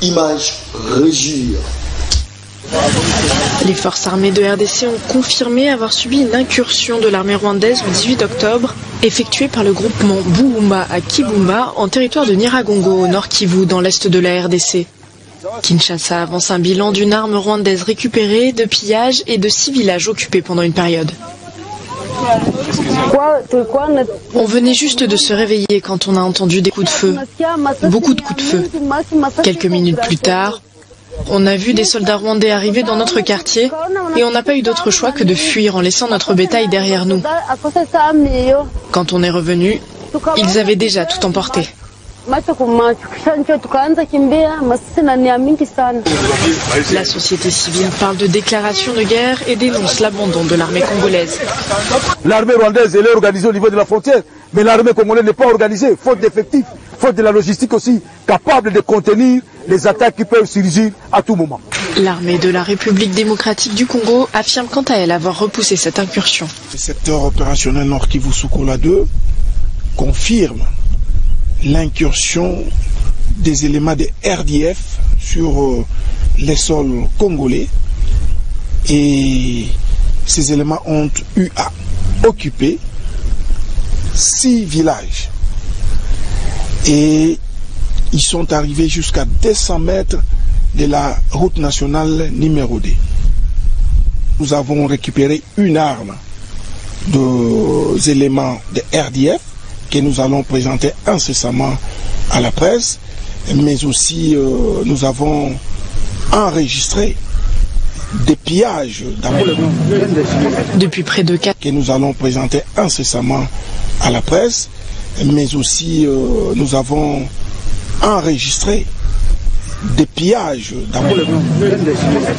Image régie. Les forces armées de RDC ont confirmé avoir subi une incursion de l'armée rwandaise le 18 octobre, effectuée par le groupement Bououma à Kibumba, en territoire de Nyiragongo, au nord Kivu, dans l'est de la RDC. Kinshasa avance un bilan d'une arme rwandaise récupérée, de pillages et de 6 villages occupés pendant une période. On venait juste de se réveiller quand on a entendu des coups de feu, beaucoup de coups de feu. Quelques minutes plus tard, on a vu des soldats rwandais arriver dans notre quartier et on n'a pas eu d'autre choix que de fuir en laissant notre bétail derrière nous. Quand on est revenu, ils avaient déjà tout emporté. La société civile parle de déclaration de guerre et dénonce l'abandon de l'armée congolaise. L'armée rwandaise est organisée au niveau de la frontière, mais l'armée congolaise n'est pas organisée, faute d'effectifs, faute de la logistique aussi, capable de contenir les attaques qui peuvent surgir à tout moment. L'armée de la République démocratique du Congo affirme quant à elle avoir repoussé cette incursion. Le secteur opérationnel Nord Kivu Sukola 2 confirme l'incursion des éléments de RDF sur les sols congolais et ces éléments ont eu à occuper 6 villages et ils sont arrivés jusqu'à 200 mètres de la route nationale numéro 2. Nous avons récupéré une arme des éléments de RDF que nous allons présenter incessamment à la presse, mais aussi nous avons enregistré des pillages depuis près de 4 que nous allons présenter incessamment à la presse, mais aussi nous avons enregistré des pillages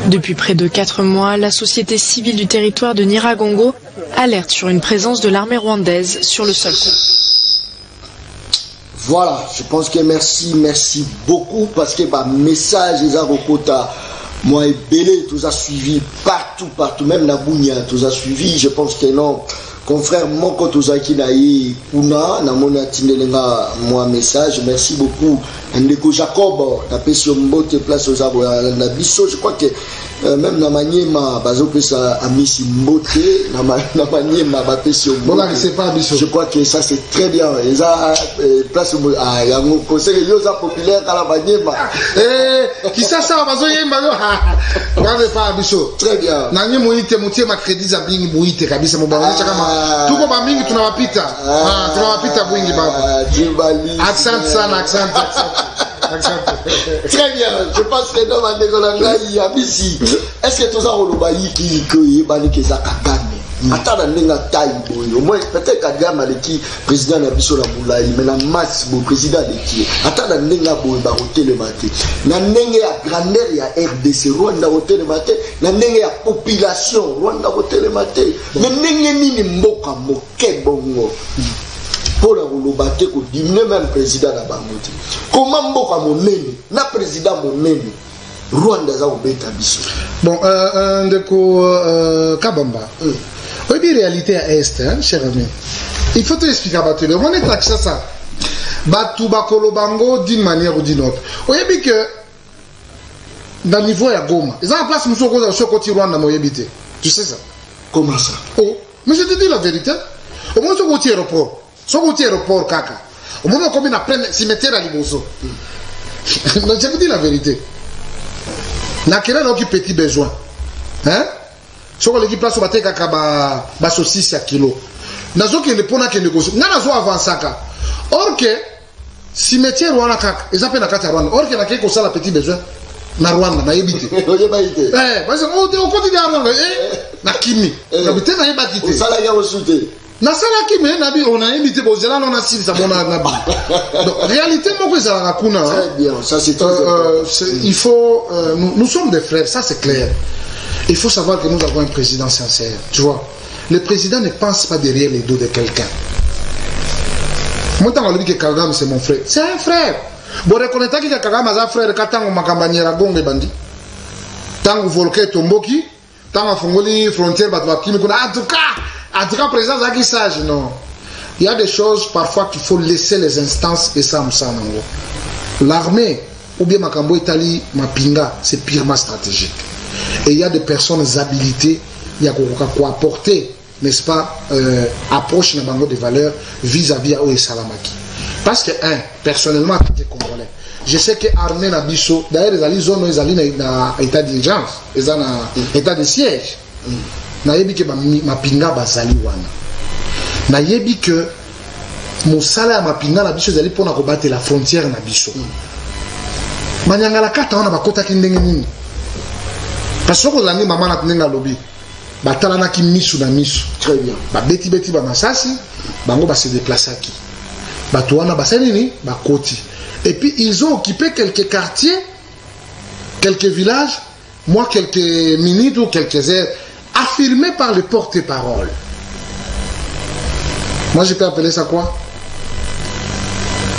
Depuis près de 4 mois, la société civile du territoire de Nyiragongo alerte sur une présence de l'armée rwandaise sur le sol. Voilà, je pense que merci beaucoup parce que bah, message les Arokota, moi et Belé, tout a suivi partout, même Nabounia, tout a suivi. Je pense que non, confrère Moko Tozaki Naï, Una, Namona Tinelenga, moi message, merci beaucoup. Ndeko Jacob, tapé sur Mbote, place aux arbres, Nabiso, je crois que même Namanyema, Bazopesa, Amisi Mbote, Namanyema, Bapé sur Mbote. Je crois que ça c'est très bien. Et ça, place au ah, il y a un conseil Yosa populaire à la Manyema. Qui ça, Bazoyema, regardez pas, Abisso. Très bien. Nanye Mouite, Moutie, ma crédit, Zabing, Mouite, Kabisa, Mouba, Chakama. Tout comme Baming, tu n'as pas pita. Tu n'as pas pita, Bouingi, Baba. Accent, ça, accent. Très bien, je pense que dans ma dégolangaï, Abissi, est-ce que tout ça, on va y qui est banni que ça a gagné? Attends, on a taille, au moins, peut-être qu'à Gama, qui président Nabiso la Moulaï, mais la masse, le président de qui attends, on a baroté le matin. On a grandeur, il y a RDC, Rwanda, roté le matin. On a population, Rwanda, roté le matin. Mais on a mboka, moke, bongo. Pour la roulobaté, qu'on diminue même président à Bangote. Comment mboka monene, na président monene, Rwanda za obeta biso. Bon, de Kabamba. Oui, bien réalité à Est, hein, cher ami. Il faut te expliquer à Batule. On est taxé ça. Batu bakolo bango d'une manière ou d'une autre. On a dit que dans le niveau à Goma, ils ont en place sur côté Rwanda, moi habité. Tu sais ça? Comment ça? Oh, mais je te dis la vérité. Au moins sur côté aéroport. Sur côté aéroport, kaka. Au moment où on a plein cimetière à Liboso. Je vous dis la vérité. N'a qu'elle a petit besoin. Hein? Sur l'équipe place où on kaka ba saucisse à kilo. Nazo qui ne pona que négocie. Nazo avant ça. Or que cimetière Rwanda kaka. Ils appellent la carte à Rwanda. Or que n'a qu'elle ça la petit besoin. Na Rwanda na yebite. Parce que on continue à Rwanda. Na kimi. Na bite na yebite. Ça la gare sauté. Na sala kimi on a invité Bozela on a si ça mon nabi. Donc réalité moi que ça la kuna. Très bien, ça c'est il faut nous sommes des frères, ça c'est clair. Il faut savoir que nous avons un président sincère, tu vois. Le président ne pense pas derrière les dos de quelqu'un. Moi, tant que Kagame, c'est mon frère. C'est un frère. Bon, reconnaissez que Kagame est un frère, quand on m'a campagne à Gong et Bandi. Tant que Volké Tomboki, tant que Fongoli, frontière, en tout cas, président Zaki Sage, non. Il y a des choses parfois qu'il faut laisser les instances et ça, l'armée, ou bien Makambo Italie, Mapinga, c'est purement stratégique. Et il y a des personnes habilitées, il y a quoi apporter, n'est-ce pas, approche des valeurs vis-à-vis de Salamaki. Parce que, personnellement, en tant que Congolais, je sais que l'armée n'a biso, d'ailleurs, les alliés zones, ils allaient dans état d'urgence, ils sont dans état de siège. Nayebi que ma pinga bazali wana. Nayebi que mon salaire ma pinga na biso zali pona combattre la frontière na biso. Manyanga la kata wana bakota kindenge nini. Parce que la maman na tenga lobby. Batala na ki misu na misu. Très bien. Ba beti ba masasi, bango ba se déplacer qui. Bato wana basani ni ba koti. Et puis ils ont occupé quelques quartiers, quelques villages, moi quelques minutes ou quelques heures, affirmés par le porte-parole. Moi je peux appeler ça quoi?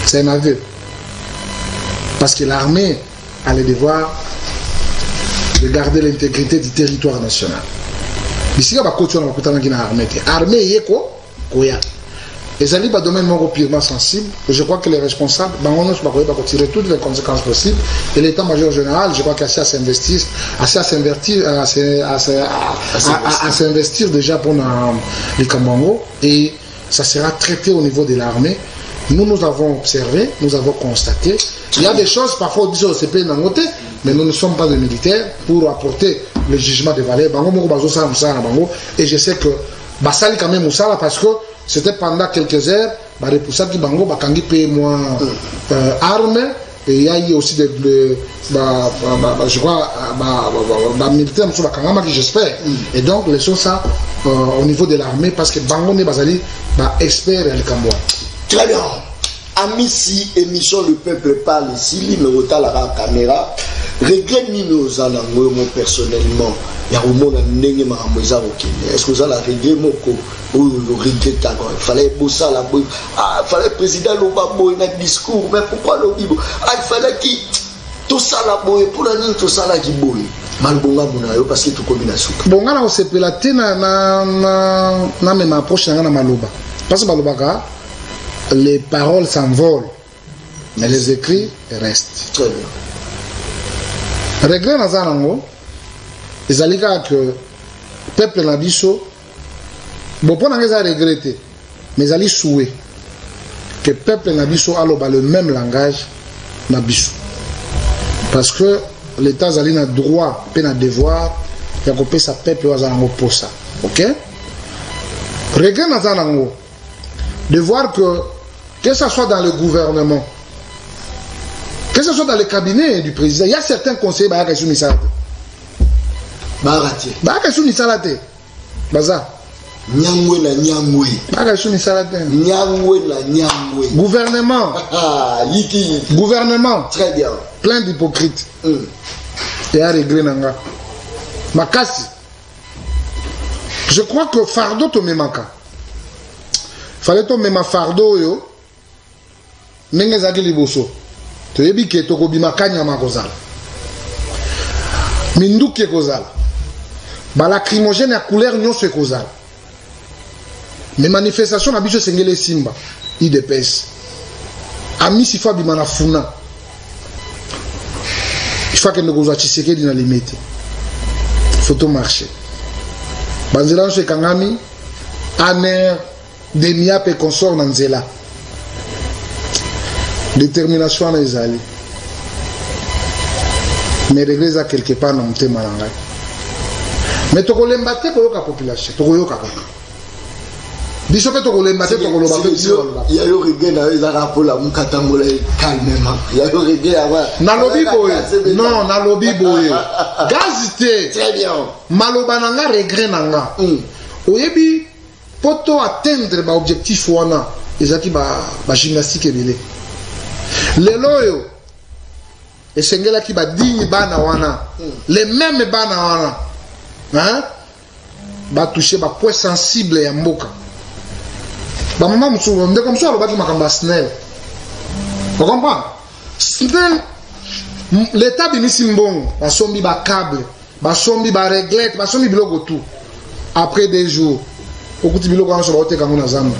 C'est un aveu. Parce que l'armée a le devoir de garder l'intégrité du territoire national. Ici, il y a une armée. Et ça dit un domaine purement sensible. Je crois que les responsables vont tirer toutes les conséquences possibles. Et l'état-major général, je crois qu'il a assez à s'investir déjà pour les Kambango. Et ça sera traité au niveau de l'armée. Nous avons observé, nous avons constaté. Il y a des choses, parfois, au CP Nangote, mais nous ne sommes pas des militaires pour apporter le jugement des valeurs. Et je sais que basali quand même Moussala parce que c'était pendant quelques heures, repoussa qui bango, bakangi paye moi armes, et il y a eu aussi je crois, militaires, j'espère. Et donc, laissons ça au niveau de l'armée parce que bango ne basali, expert et le Cambois. Très bien. Amici, émission Le Peuple Parle ici, mais autant la caméra. Regret ni nos anango, moi personnellement, il y a au monde un nègre maramouza au Kenya. Est-ce que vous avez regret mon co ou le regret d'accord? Il fallait bosser la boue. Ah, il fallait président Lobabo un discours, mais pourquoi le bibo? Ah, il fallait qui tout ça la boue pour la nuit tout ça la qui boue. Malbonga munayo parce que tout combine souka. Bonga na osepelate na même approche na maloba. Parce que maloba les paroles s'envolent, mais les écrits restent. Très bien. Regret nazanango, ils allaient que le peuple nabiso, bon pour n'en regretter, mais ils allaient souhaiter que le peuple nabiso a le même langage nabiso, parce que l'État allait na droit, puis na devoir, il y a coupé sa peuple nazanango pour ça, ok? Regret nazanango de voir que ce soit dans le gouvernement, que ce soit dans le cabinet du président, il y a certains conseillers qui sont mis ça. Barati. Qui sont mis ça. Baza. Nyangwe la nyangwe. Qui sont mis ça. Nyangwe la nyangwe. Gouvernement. Ah, yiki. Gouvernement. Très bien. Plein d'hypocrites. Et à régler nanga. Makasi. Je crois que fardeau to memaka. Fallait to mema fardeau yo. Nenge zaki liboso. Tu es que tu as kanyama kozala. Minduki kozala. Ba lacrymogène à couleur nyonso kozala. Mais manifestation na biso sengele simba. IDPS. Ami sifa bimana funa. Il faut que nous kozwa Tshisekedi na limite. Photo marché. Banzela chez Kangami. Aner Demia pe consort na nzela. Détermination les alliés. Mais réglez ça quelque part dans mon thème. Mais tu as l'embatté pour la population. Tu as l'embatté. Bishop, tu as l'embatté pour le population. Il y a eu regret dans les arabes pour la moukatambola calmement. Il y a eu regret avant. Nalobi boy. Non, nalobi boy. Gazité. Très bien. Malobananga regret nanga. Oyebi, pour atteindre l'objectif wana, ils ont ba gymnastique et belé. Les loyaux, et c'est là qui va dire bana wana, les mêmes bana wana, hein, va toucher ba point sensible ya mboka. Ba maman musu, on dit comme ça, le bâti makamba snell. Vous comprenez? Snell, l'État bimisi mbongo, ba sombi ba câble, ba sombi ba réglette, ba sombi biloko tout. Après des jours, au coup de biloko on se va ôter comme on a zamba.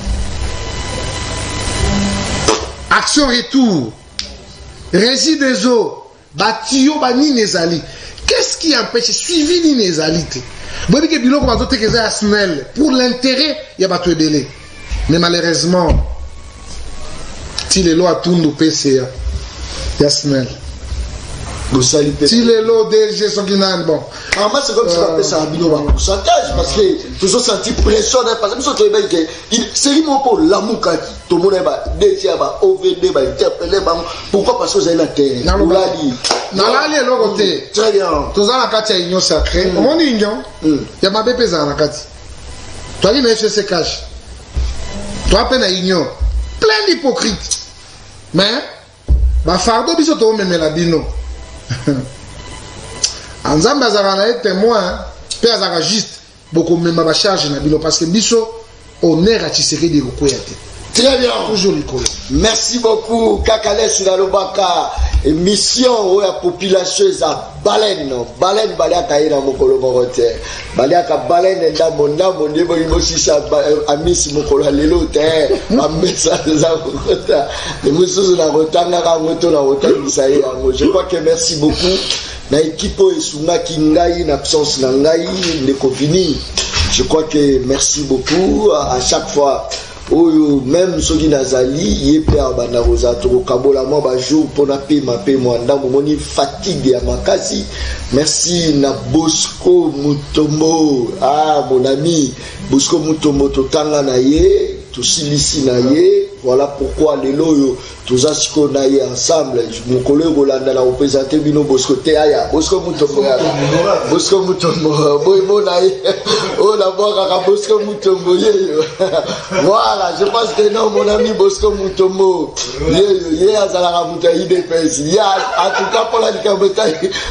Action retour, résid des eaux, batio bani nezali. Qu'est-ce qui empêche suivi ni nezali? Bon, que biloko va doter que ça snell pour l'intérêt, il y a pas tout délai. Mais malheureusement, si les lois tournent au PCA, il y a snell. Si les lots DG sont qui n'ont bon. En moi, c'est comme si on appelle ça un bino pourcentage parce que tu as senti pression parce que c'est mon pour l'amour tout le monde va déjà va OVD va interpeller pourquoi parce que vous avez la terre. Nalali lokote. Très bien. Tous en akati ya union sacrée. Mon union. Ya mabe pesa en akati. Toi ni na FCC cash. Toi peine à union. Plein d'hypocrites. Mais ba fardo biso to memela bino. Anzamba azaka na témoin pe azaka juste beaucoup même ba charge na bilo parce que biso honneur à Tshisekedi ko koyate. Très bien. Toujours l'école. Merci beaucoup Kakale Sinalobaka émission où la population a baleine baliaka ina mokolo morote baliaka baleine ndambo ndebo imosisa amisi mokolo lelo te amesa za kota et mususu na kotanga ka moto na kotangisa yango. Je crois que merci beaucoup na équipe esunga kingai na absence na ngai ndeko Vini. Je crois que merci beaucoup à chaque fois oyo même soki nazali ye pe abanda rosato kabola moi ba jour pona pe mape mwanda moni fatigue ya makasi. Merci na Bosco Mutombo, ah mon ami Bosco Mutombo totanga na ye tosilisi na ye. Voilà pourquoi les loyaux tous asiko na ye ensemble mon collègue Rolanda na représenter bino Bosco Teaya Bosco Mutombo Bosco Mutombo boy monaye oh la boire Bosco Mutombo yeyo. Voilà, je pense que non mon ami Bosco Mutombo yeyo azala muta IDPS ya en tout cas pour la Likabota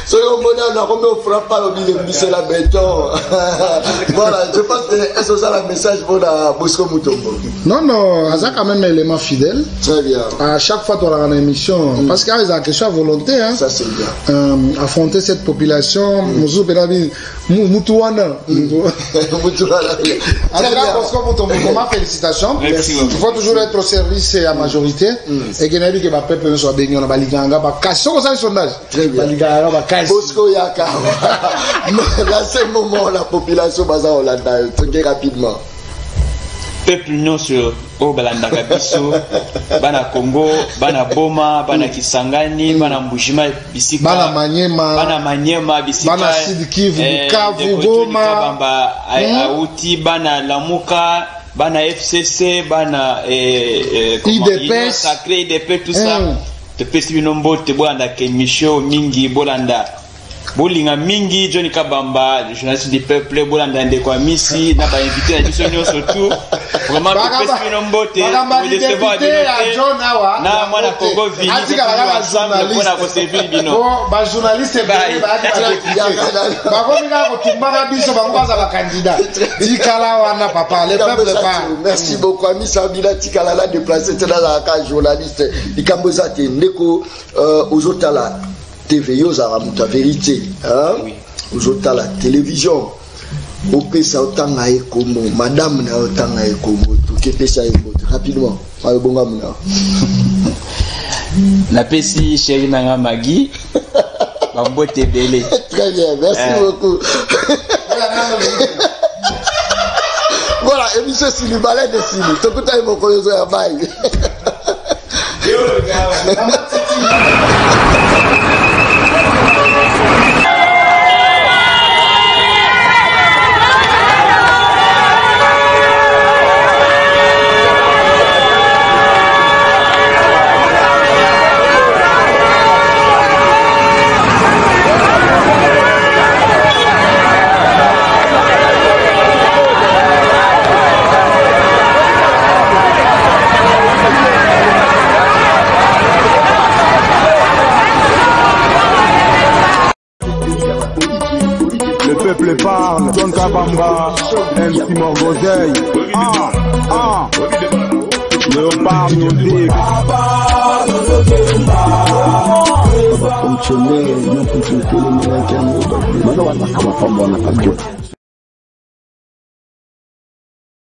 so yo mona na comme on frappe pas le bise la béton. Voilà, je pense que c'est ça le message pour Bosco Mutombo. Non ça quand même élément fidèle. Très bien. À chaque fois qu'on a une émission, parce qu'il y a une question à volonté, hein, ça c'est bien. Affronter cette population, Moutouana. Félicitations. Il faut toujours être au service à la majorité. Et qu'il y a que le peuple soit béni, on a baliganga, sondage. Très bien. Bosco Yaka. Là c'est le moment la population baza Hollanda, très rapidement. Peuple non sur au balanda kabiso bana Congo bana Boma bana Kisangani bana Mbushima bisika bana Manyema bisika bana Sud Kivu Bukavu Goma bamba auti bana Lamuka bana FCC bana IDPS sacré IDP tout ça te pesi nombo te boanda ke misho mingi bolanda bolinga mingi Johnny Kabamba journaliste du peuple bolanda ndeko misi na ba invité na biso nyo surtout vraiment que pesi nombote de recevoir de na mwana Congo vini ensemble pour na servir bino ba journaliste ba ko tumbana biso ba ngoza ba candidat tikala wana papa le peuple pas. Merci beaucoup ami Sabila tikala la déplacer dans la case journaliste ikamboza te ndeko ozotala TV Yoza la vérité, hein? Oui. Aujourd'hui la télévision, au pesa otanga ekomo, madame na otanga ekomo, tout que pesa ekomo rapidement. Ayo bonga muna. La pesi chérie nanga Magui, bambote belé. Très bien, merci beaucoup. Voilà, émission c'est le balai de Sili. Tout le temps mon koyozo ya bail. Parle, John Kabamba, MC Morgozeil. Léopard nous dit. Fonctionner, non fonctionner,